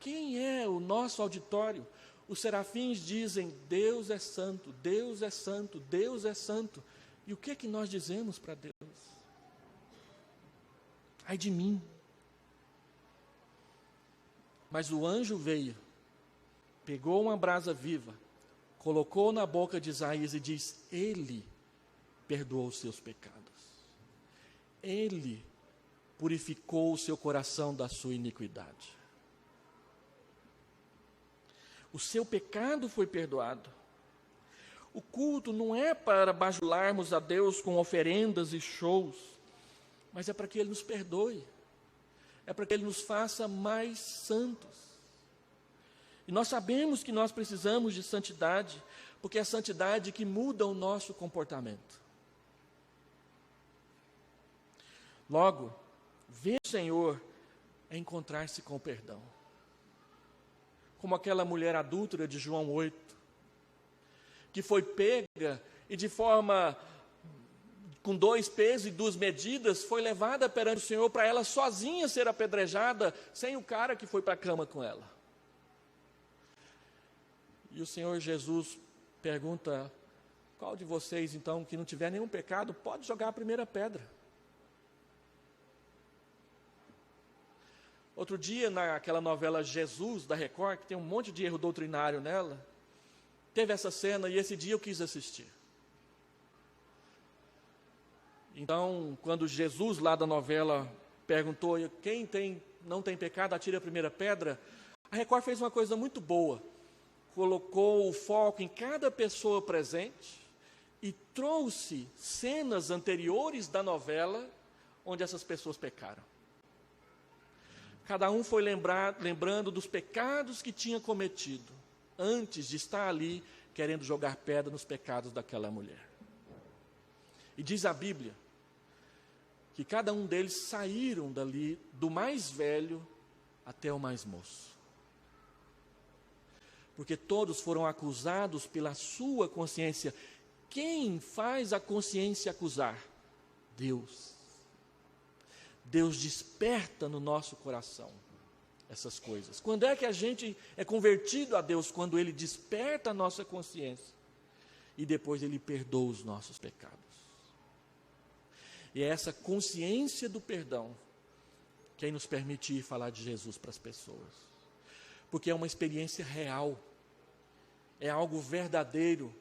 Quem é o nosso auditório? Os serafins dizem: Deus é santo, Deus é santo, Deus é santo. E o que é que nós dizemos para Deus? Ai de mim. Mas o anjo veio, pegou uma brasa viva, colocou na boca de Isaías e diz: Ele perdoou os seus pecados. Ele purificou o seu coração da sua iniquidade. O seu pecado foi perdoado. O culto não é para bajularmos a Deus com oferendas e shows, mas é para que Ele nos perdoe, é para que Ele nos faça mais santos. E nós sabemos que nós precisamos de santidade, porque é a santidade que muda o nosso comportamento. Logo, ver o Senhor é encontrar-se com o perdão. Como aquela mulher adúltera de João 8, que foi pega e de forma, com 2 pesos e 2 medidas, foi levada perante o Senhor para ela sozinha ser apedrejada, sem o cara que foi para a cama com ela. E o Senhor Jesus pergunta: qual de vocês então que não tiver nenhum pecado, pode jogar a primeira pedra? Outro dia, naquela novela Jesus, da Record, que tem um monte de erro doutrinário nela, teve essa cena e esse dia eu quis assistir. Então, quando Jesus, lá da novela, perguntou: quem não tem pecado, atire a primeira pedra, a Record fez uma coisa muito boa. colocou o foco em cada pessoa presente e trouxe cenas anteriores da novela onde essas pessoas pecaram. Cada um foi lembrando dos pecados que tinha cometido antes de estar ali querendo jogar pedra nos pecados daquela mulher. E diz a Bíblia que cada um deles saíram dali, do mais velho até o mais moço. Porque todos foram acusados pela sua consciência. Quem faz a consciência acusar? Deus. Deus desperta no nosso coração essas coisas. Quando é que a gente é convertido a Deus? Quando Ele desperta a nossa consciência e depois Ele perdoa os nossos pecados. E é essa consciência do perdão que nos permite ir falar de Jesus para as pessoas. Porque é uma experiência real, é algo verdadeiro,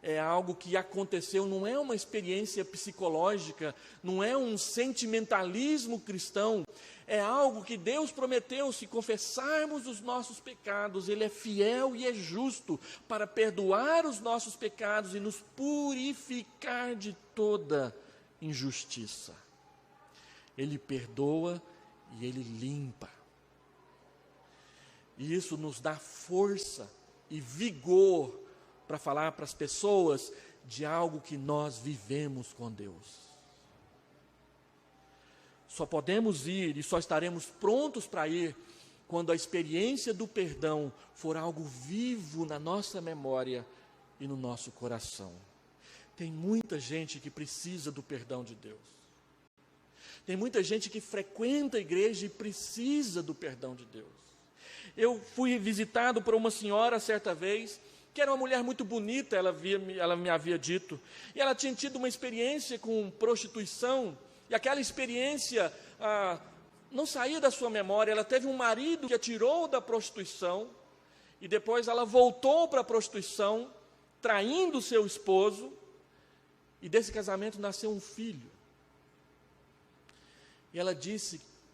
é algo que aconteceu, não é uma experiência psicológica, não é um sentimentalismo cristão, é algo que Deus prometeu, se confessarmos os nossos pecados, Ele é fiel e é justo para perdoar os nossos pecados e nos purificar de toda injustiça. Ele perdoa e Ele limpa. E isso nos dá força e vigor para falar para as pessoas de algo que nós vivemos com Deus. Só podemos ir e só estaremos prontos para ir quando a experiência do perdão for algo vivo na nossa memória e no nosso coração. Tem muita gente que precisa do perdão de Deus. Tem muita gente que frequenta a igreja e precisa do perdão de Deus. Eu fui visitado por uma senhora certa vez, que era uma mulher muito bonita, ela me havia dito, e ela tinha tido uma experiência com prostituição, e aquela experiência não saía da sua memória. Ela teve um marido que a tirou da prostituição, e depois ela voltou para a prostituição, traindo o seu esposo, e desse casamento nasceu um filho. E ela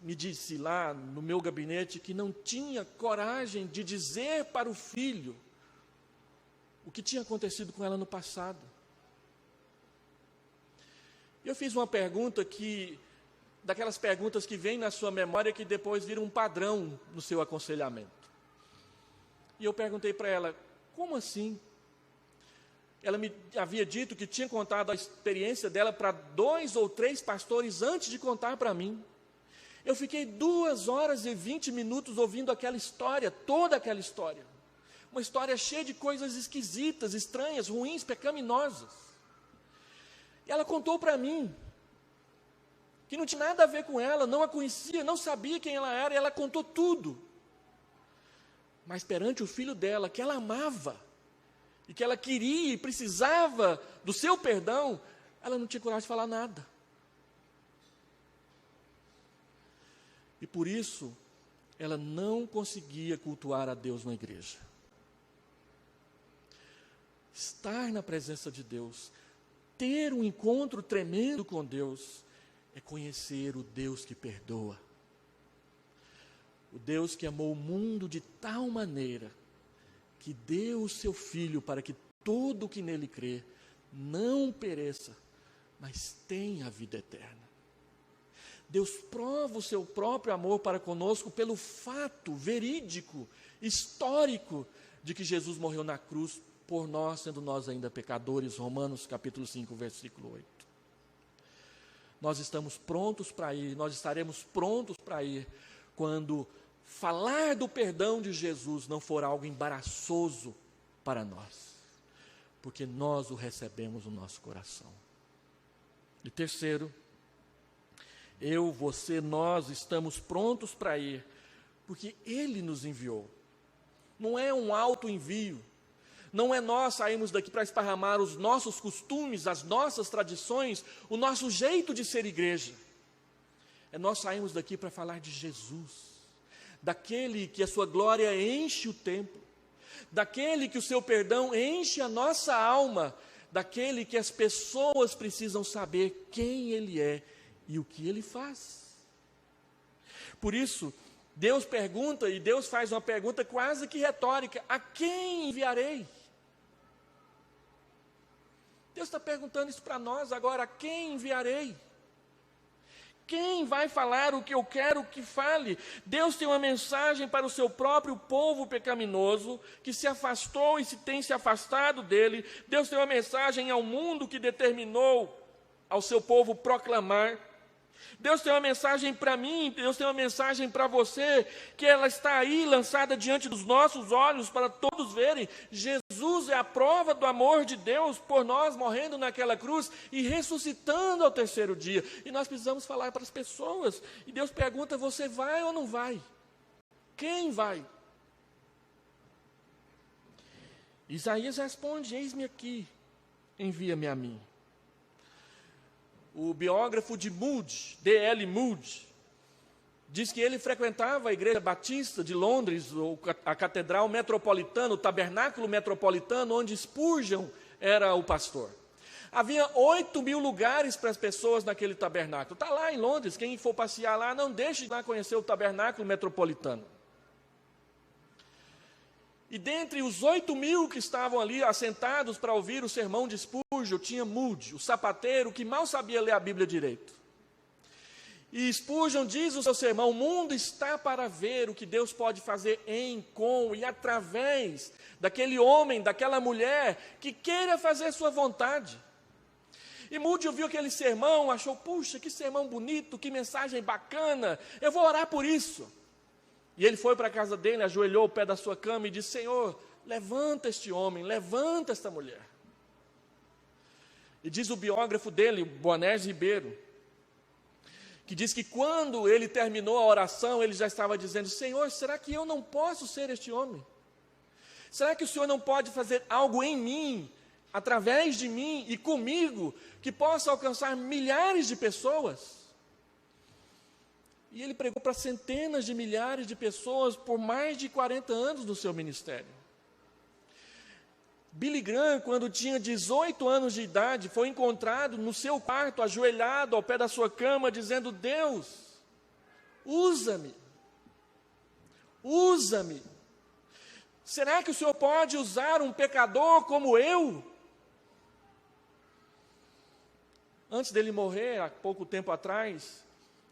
me disse lá no meu gabinete que não tinha coragem de dizer para o filho o que tinha acontecido com ela no passado. Eu fiz uma pergunta daquelas perguntas que vêm na sua memória que depois viram um padrão no seu aconselhamento. E eu perguntei para ela, como assim? Ela me havia dito que tinha contado a experiência dela para 2 ou 3 pastores antes de contar para mim. Eu fiquei 2 horas e 20 minutos ouvindo aquela história, toda aquela história. Uma história cheia de coisas esquisitas, estranhas, ruins, pecaminosas. E ela contou para mim que não tinha nada a ver com ela, não a conhecia, não sabia quem ela era, e ela contou tudo. Mas perante o filho dela, que ela amava, e que ela queria e precisava do seu perdão, ela não tinha coragem de falar nada. E por isso, ela não conseguia cultuar a Deus na igreja. Estar na presença de Deus, ter um encontro tremendo com Deus, é conhecer o Deus que perdoa. O Deus que amou o mundo de tal maneira, que deu o seu Filho para que todo o que nele crê não pereça, mas tenha a vida eterna. Deus prova o seu próprio amor para conosco pelo fato verídico, histórico, de que Jesus morreu na cruz por nós, sendo nós ainda pecadores. Romanos capítulo 5, versículo 8. Nós estamos prontos para ir, nós estaremos prontos para ir, quando falar do perdão de Jesus não for algo embaraçoso para nós, porque nós o recebemos no nosso coração. E terceiro, você, nós estamos prontos para ir, porque Ele nos enviou. Não é um auto-envio, não é nós sairmos daqui para esparramar os nossos costumes, as nossas tradições, o nosso jeito de ser igreja. É nós sairmos daqui para falar de Jesus, daquele que a sua glória enche o templo, daquele que o seu perdão enche a nossa alma, daquele que as pessoas precisam saber quem Ele é e o que Ele faz. Por isso, Deus pergunta, e Deus faz uma pergunta quase que retórica: a quem enviarei? Deus está perguntando isso para nós agora: a quem enviarei? Quem vai falar o que eu quero que fale? Deus tem uma mensagem para o seu próprio povo pecaminoso, que se afastou e tem se afastado dele. Deus tem uma mensagem ao mundo que determinou ao seu povo proclamar. Deus tem uma mensagem para mim, Deus tem uma mensagem para você, que ela está aí lançada diante dos nossos olhos para todos verem. Jesus é a prova do amor de Deus por nós, morrendo naquela cruz e ressuscitando ao terceiro dia. E nós precisamos falar para as pessoas. E Deus pergunta: você vai ou não vai? Quem vai? Isaías responde: eis-me aqui, envia-me a mim. O biógrafo de Moody, D.L. Moody, diz que ele frequentava a Igreja Batista de Londres, ou a Catedral Metropolitana, o Tabernáculo Metropolitano, onde Spurgeon era o pastor. Havia 8.000 lugares para as pessoas naquele tabernáculo. Está lá em Londres, quem for passear lá, não deixe de lá conhecer o Tabernáculo Metropolitano. E dentre os 8.000 que estavam ali assentados para ouvir o sermão de Spurgeon, tinha Moody, o sapateiro que mal sabia ler a Bíblia direito. E Spurgeon diz no seu sermão: o mundo está para ver o que Deus pode fazer em, com e através daquele homem, daquela mulher que queira fazer sua vontade. E Moody ouviu aquele sermão, achou: puxa, que sermão bonito, que mensagem bacana, eu vou orar por isso. E ele foi para a casa dele, ajoelhou ao pé da sua cama e disse: Senhor, levanta este homem, levanta esta mulher. E diz o biógrafo dele, Boanerges Ribeiro, que diz que quando ele terminou a oração, ele já estava dizendo: Senhor, será que eu não posso ser este homem? Será que o Senhor não pode fazer algo em mim, através de mim e comigo, que possa alcançar milhares de pessoas? E ele pregou para centenas de milhares de pessoas por mais de 40 anos no seu ministério. Billy Graham, quando tinha 18 anos de idade, foi encontrado no seu quarto, ajoelhado ao pé da sua cama, dizendo: Deus, usa-me, usa-me. Será que o Senhor pode usar um pecador como eu? Antes dele morrer, há pouco tempo atrás,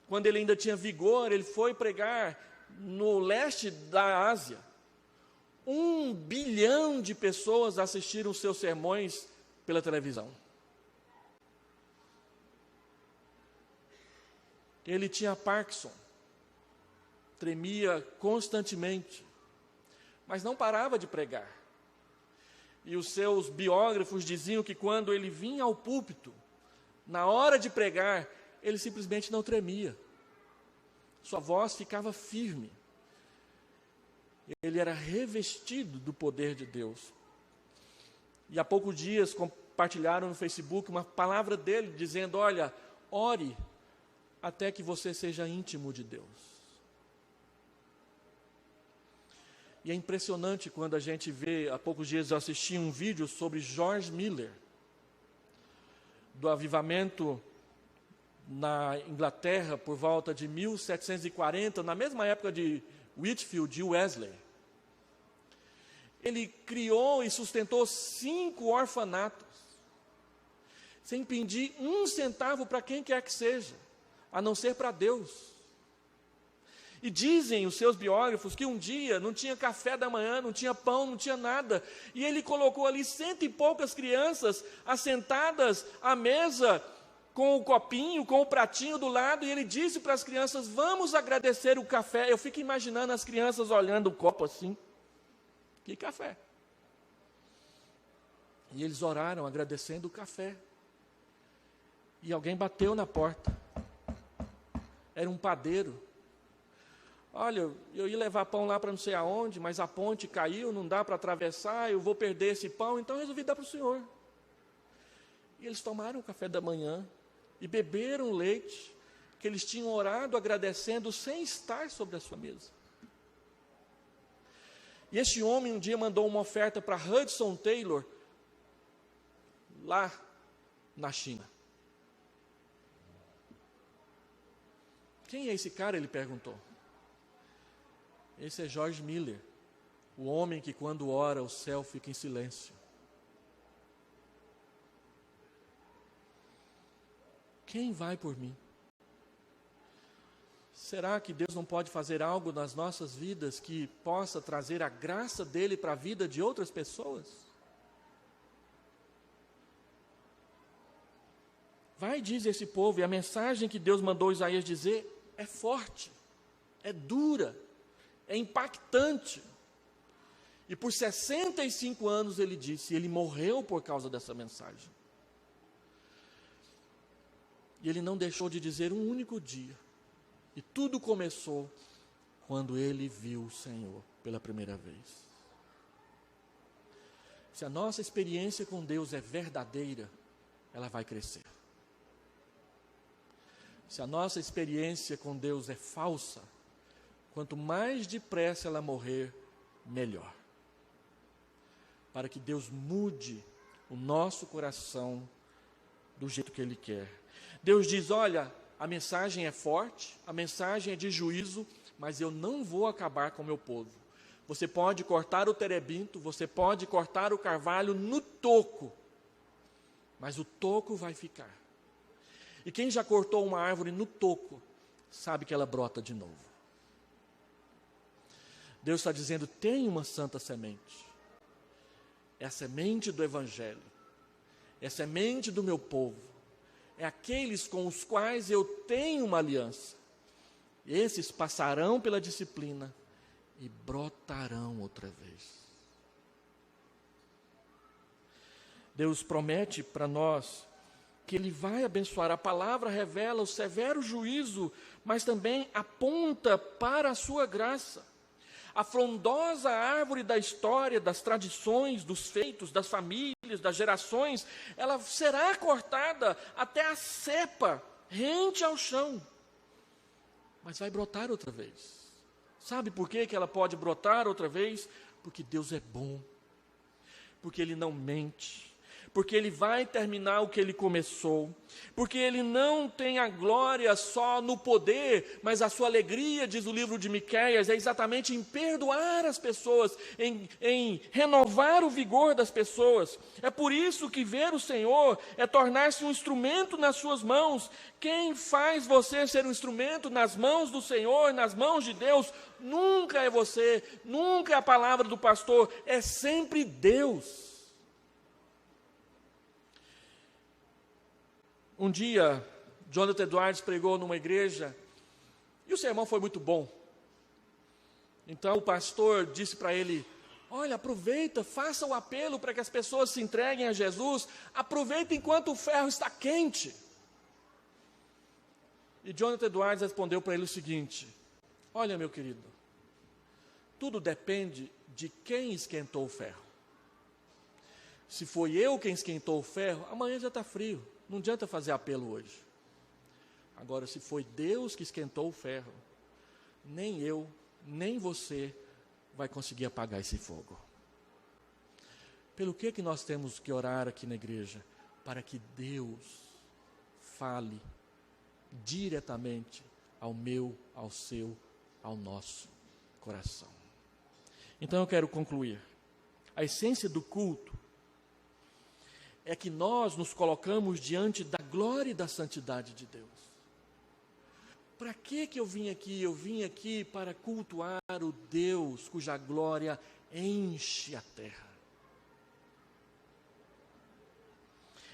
quando ele ainda tinha vigor, ele foi pregar no leste da Ásia. 1 bilhão de pessoas assistiram os seus sermões pela televisão. Ele tinha Parkinson, tremia constantemente, mas não parava de pregar. E os seus biógrafos diziam que quando ele vinha ao púlpito, na hora de pregar, ele simplesmente não tremia. Sua voz ficava firme. Ele era revestido do poder de Deus. E há poucos dias compartilharam no Facebook uma palavra dele, dizendo: olha, ore até que você seja íntimo de Deus. E é impressionante quando a gente vê, há poucos dias eu assisti um vídeo sobre George Miller, do avivamento na Inglaterra, por volta de 1740, na mesma época de Whitefield e Wesley. Ele criou e sustentou 5 orfanatos, sem pedir 1 centavo para quem quer que seja, a não ser para Deus. E dizem os seus biógrafos que um dia não tinha café da manhã, não tinha pão, não tinha nada, e ele colocou ali 100 e poucas crianças assentadas à mesa, com o copinho, com o pratinho do lado, e ele disse para as crianças: vamos agradecer o café. Eu fico imaginando as crianças olhando o copo assim: que café? E eles oraram agradecendo o café. E alguém bateu na porta. Era um padeiro. Olha, eu ia levar pão lá para não sei aonde, mas a ponte caiu, não dá para atravessar, eu vou perder esse pão, então eu resolvi dar para o senhor. E eles tomaram o café da manhã e beberam o leite que eles tinham orado agradecendo sem estar sobre a sua mesa. E este homem um dia mandou uma oferta para Hudson Taylor, lá na China. Quem é esse cara? Ele perguntou. Esse é George Miller, o homem que quando ora o céu fica em silêncio. Quem vai por mim? Será que Deus não pode fazer algo nas nossas vidas que possa trazer a graça dele para a vida de outras pessoas? Vai, diz esse povo, e a mensagem que Deus mandou Isaías dizer é forte, é dura, é impactante. E por 65 anos ele disse, ele morreu por causa dessa mensagem. E ele não deixou de dizer um único dia. E tudo começou quando ele viu o Senhor pela primeira vez. Se a nossa experiência com Deus é verdadeira, ela vai crescer. Se a nossa experiência com Deus é falsa, quanto mais depressa ela morrer, melhor. Para que Deus mude o nosso coração do jeito que Ele quer. Deus diz, olha, a mensagem é forte, a mensagem é de juízo, mas eu não vou acabar com o meu povo. Você pode cortar o terebinto, você pode cortar o carvalho no toco, mas o toco vai ficar. E quem já cortou uma árvore no toco, sabe que ela brota de novo. Deus está dizendo, tem uma santa semente. É a semente do Evangelho. É a semente do meu povo. É aqueles com os quais eu tenho uma aliança. Esses passarão pela disciplina e brotarão outra vez. Deus promete para nós que Ele vai abençoar. A palavra revela o severo juízo, mas também aponta para a sua graça. A frondosa árvore da história, das tradições, dos feitos, das famílias, das gerações, ela será cortada até a cepa, rente ao chão. Mas vai brotar outra vez. Sabe por que ela pode brotar outra vez? Porque Deus é bom. Porque Ele não mente. Porque Ele vai terminar o que Ele começou, porque Ele não tem a glória só no poder, mas a sua alegria, diz o livro de Miqueias, é exatamente em perdoar as pessoas, em renovar o vigor das pessoas. É por isso que ver o Senhor é tornar-se um instrumento nas suas mãos. Quem faz você ser um instrumento nas mãos do Senhor, nas mãos de Deus, nunca é você, nunca é a palavra do pastor, é sempre Deus. Um dia, Jonathan Edwards pregou numa igreja e o sermão foi muito bom. Então o pastor disse para ele, olha, aproveita, faça o apelo para que as pessoas se entreguem a Jesus, aproveita enquanto o ferro está quente. E Jonathan Edwards respondeu para ele o seguinte, olha meu querido, tudo depende de quem esquentou o ferro. Se foi eu quem esquentou o ferro, amanhã já está frio. Não adianta fazer apelo hoje. Agora, se foi Deus que esquentou o ferro, nem eu, nem você vai conseguir apagar esse fogo. Pelo que nós temos que orar aqui na igreja? Para que Deus fale diretamente ao meu, ao seu, ao nosso coração. Então eu quero concluir. A essência do culto é que nós nos colocamos diante da glória e da santidade de Deus. Para que eu vim aqui? Eu vim aqui para cultuar o Deus cuja glória enche a terra.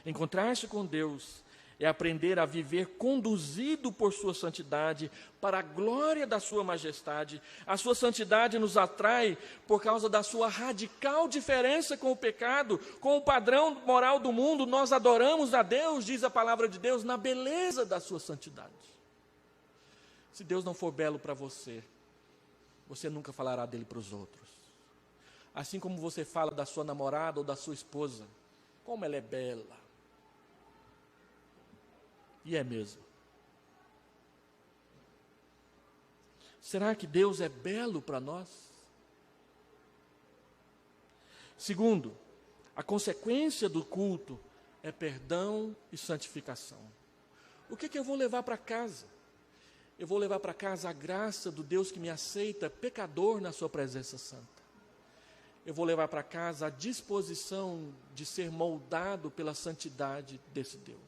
Encontrar-se com Deus é aprender a viver conduzido por sua santidade, para a glória da sua majestade. A sua santidade nos atrai por causa da sua radical diferença com o pecado, com o padrão moral do mundo. Nós adoramos a Deus, diz a palavra de Deus, na beleza da sua santidade. Se Deus não for belo para você, você nunca falará dele para os outros. Assim como você fala da sua namorada ou da sua esposa, como ela é bela. E é mesmo. Será que Deus é belo para nós? Segundo, a consequência do culto é perdão e santificação. O que eu vou levar para casa? Eu vou levar para casa a graça do Deus que me aceita, pecador, na sua presença santa. Eu vou levar para casa a disposição de ser moldado pela santidade desse Deus.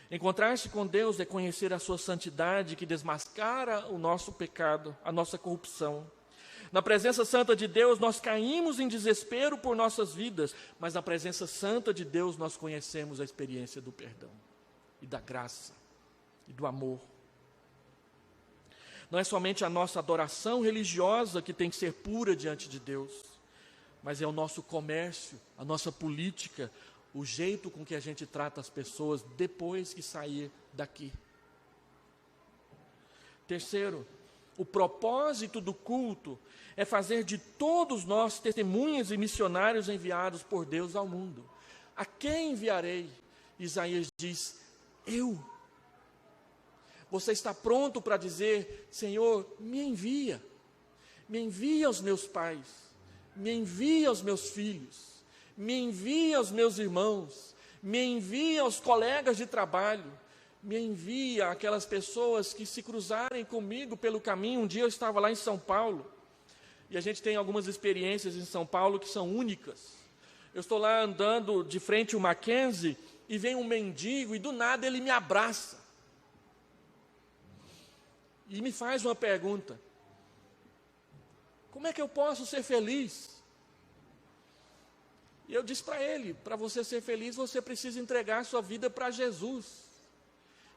Encontrar-se com Deus é conhecer a sua santidade, que desmascara o nosso pecado, a nossa corrupção. Na presença santa de Deus, nós caímos em desespero por nossas vidas, mas na presença santa de Deus, nós conhecemos a experiência do perdão, e da graça, e do amor. Não é somente a nossa adoração religiosa que tem que ser pura diante de Deus, mas é o nosso comércio, a nossa política, o jeito com que a gente trata as pessoas depois que sair daqui. Terceiro, o propósito do culto é fazer de todos nós testemunhas e missionários enviados por Deus ao mundo. A quem enviarei? Isaías diz, eu. Você está pronto para dizer, Senhor, me envia aos meus pais, me envia aos meus filhos, me envia aos meus irmãos, me envia aos colegas de trabalho, me envia aquelas pessoas que se cruzarem comigo pelo caminho. Um dia eu estava lá em São Paulo, e a gente tem algumas experiências em São Paulo que são únicas. Eu estou lá andando de frente ao Mackenzie, e vem um mendigo, e do nada ele me abraça. E me faz uma pergunta: como é que eu posso ser feliz? E eu disse para ele, para você ser feliz, você precisa entregar sua vida para Jesus.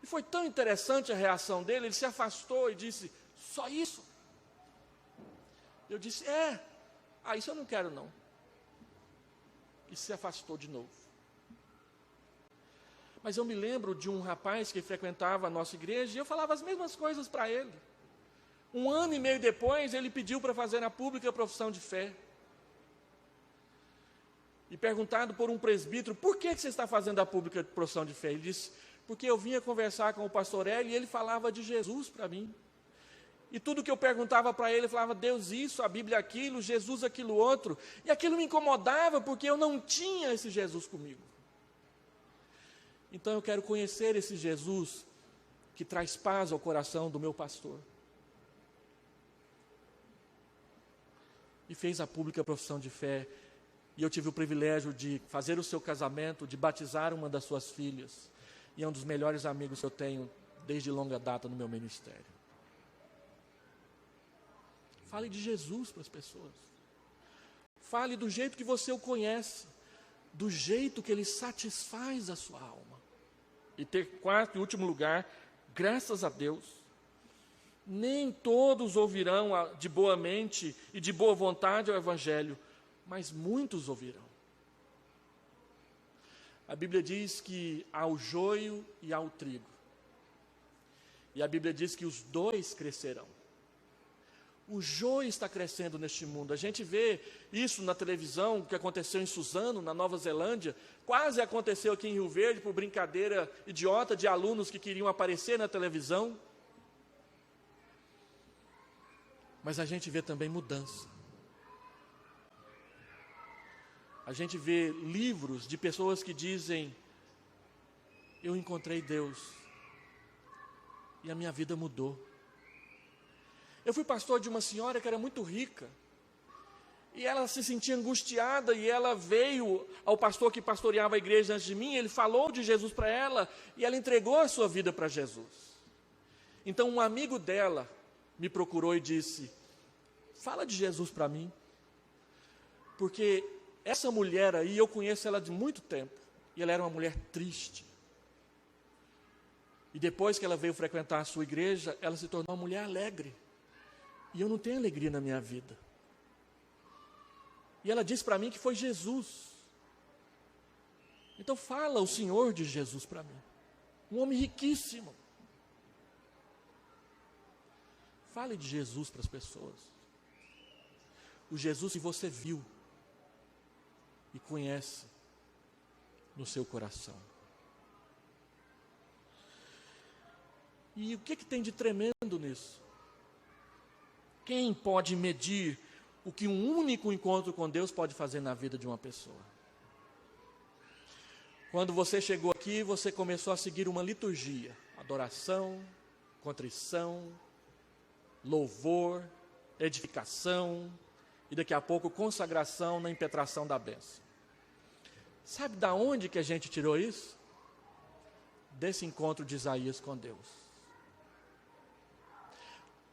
E foi tão interessante a reação dele, ele se afastou e disse, só isso? Eu disse, isso eu não quero não. E se afastou de novo. Mas eu me lembro de um rapaz que frequentava a nossa igreja, e eu falava as mesmas coisas para ele. 1 ano e meio depois, ele pediu para fazer na pública a profissão de fé. E perguntado por um presbítero, por que você está fazendo a pública de profissão de fé? Ele disse, porque eu vinha conversar com o pastor Hélio e ele falava de Jesus para mim. E tudo que eu perguntava para ele, ele falava, Deus isso, a Bíblia aquilo, Jesus aquilo outro. E aquilo me incomodava porque eu não tinha esse Jesus comigo. Então eu quero conhecer esse Jesus que traz paz ao coração do meu pastor. E fez a pública profissão de fé. E eu tive o privilégio de fazer o seu casamento, de batizar uma das suas filhas. E é um dos melhores amigos que eu tenho desde longa data no meu ministério. Fale de Jesus para as pessoas. Fale do jeito que você o conhece, do jeito que ele satisfaz a sua alma. E quarto e último lugar, graças a Deus, nem todos ouvirão de boa mente e de boa vontade o Evangelho, mas muitos ouvirão. A Bíblia diz que há o joio e há o trigo. E a Bíblia diz que os dois crescerão. O joio está crescendo neste mundo. A gente vê isso na televisão, o que aconteceu em Suzano, na Nova Zelândia. Quase aconteceu aqui em Rio Verde, por brincadeira idiota de alunos que queriam aparecer na televisão. Mas a gente vê também mudança. A gente vê livros de pessoas que dizem, eu encontrei Deus e a minha vida mudou. Eu fui pastor de uma senhora que era muito rica, e ela se sentia angustiada, e ela veio ao pastor que pastoreava a igreja antes de mim, ele falou de Jesus para ela, e ela entregou a sua vida para Jesus. Então um amigo dela me procurou e disse, fala de Jesus para mim, porque essa mulher aí, eu conheço ela de muito tempo, e ela era uma mulher triste. E depois que ela veio frequentar a sua igreja, ela se tornou uma mulher alegre. E eu não tenho alegria na minha vida. E ela disse para mim que foi Jesus. Então fala o Senhor de Jesus para mim. Um homem riquíssimo. Fale de Jesus para as pessoas. O Jesus que você viu e conhece no seu coração. E o que tem de tremendo nisso? Quem pode medir o que um único encontro com Deus pode fazer na vida de uma pessoa? Quando você chegou aqui, você começou a seguir uma liturgia. Adoração, contrição, louvor, edificação e daqui a pouco consagração na impetração da bênção. Sabe da onde que a gente tirou isso? Desse encontro de Isaías com Deus.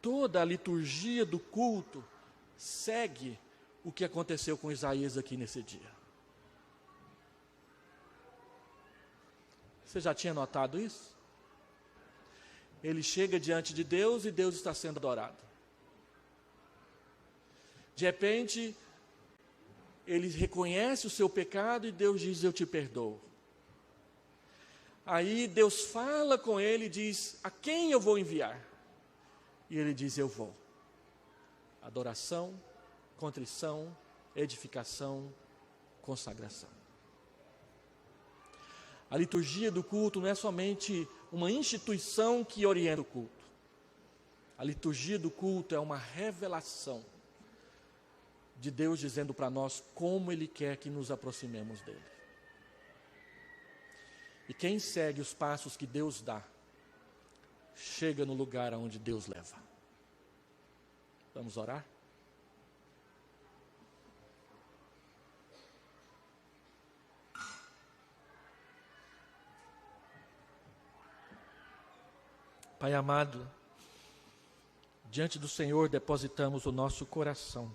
Toda a liturgia do culto segue o que aconteceu com Isaías aqui nesse dia. Você já tinha notado isso? Ele chega diante de Deus e Deus está sendo adorado. De repente, ele reconhece o seu pecado e Deus diz: eu te perdoo. Aí Deus fala com ele e diz: a quem eu vou enviar? E ele diz: eu vou. Adoração, contrição, edificação, consagração. A liturgia do culto não é somente uma instituição que orienta o culto. A liturgia do culto é uma revelação de Deus dizendo para nós como Ele quer que nos aproximemos dEle. E quem segue os passos que Deus dá, chega no lugar aonde Deus leva. Vamos orar? Pai amado, diante do Senhor depositamos o nosso coração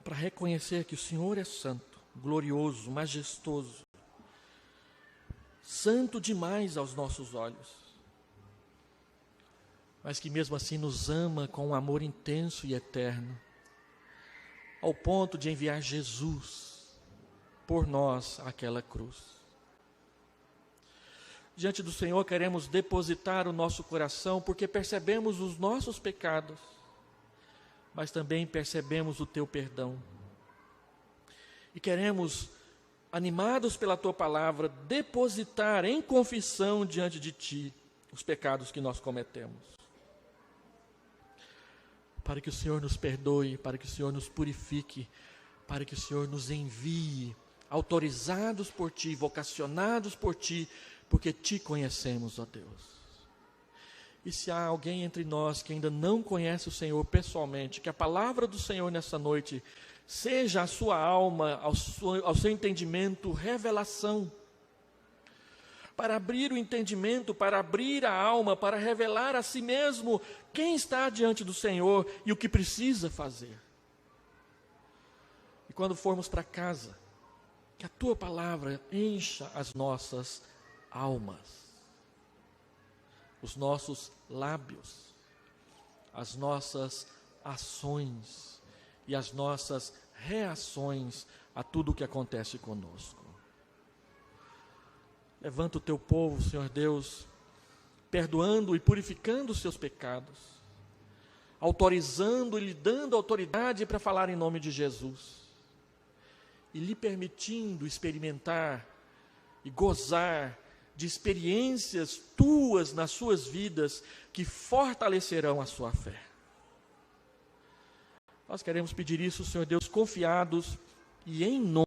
para reconhecer que o Senhor é santo, glorioso, majestoso, santo demais aos nossos olhos, mas que mesmo assim nos ama com um amor intenso e eterno, ao ponto de enviar Jesus por nós àquela cruz. Diante do Senhor queremos depositar o nosso coração, porque percebemos os nossos pecados, mas também percebemos o Teu perdão. E queremos, animados pela Tua palavra, depositar em confissão diante de Ti os pecados que nós cometemos. Para que o Senhor nos perdoe, para que o Senhor nos purifique, para que o Senhor nos envie, autorizados por Ti, vocacionados por Ti, porque Te conhecemos, ó Deus. E se há alguém entre nós que ainda não conhece o Senhor pessoalmente, que a palavra do Senhor nessa noite seja a sua alma, ao seu entendimento, revelação, para abrir o entendimento, para abrir a alma, para revelar a si mesmo quem está diante do Senhor e o que precisa fazer. E quando formos para casa, que a Tua palavra encha as nossas almas, os nossos lábios, as nossas ações e as nossas reações a tudo o que acontece conosco. Levanta o Teu povo, Senhor Deus, perdoando e purificando os seus pecados, autorizando e lhe dando autoridade para falar em nome de Jesus, e lhe permitindo experimentar e gozar de experiências Tuas nas suas vidas que fortalecerão a sua fé. Nós queremos pedir isso, Senhor Deus, confiados e em nome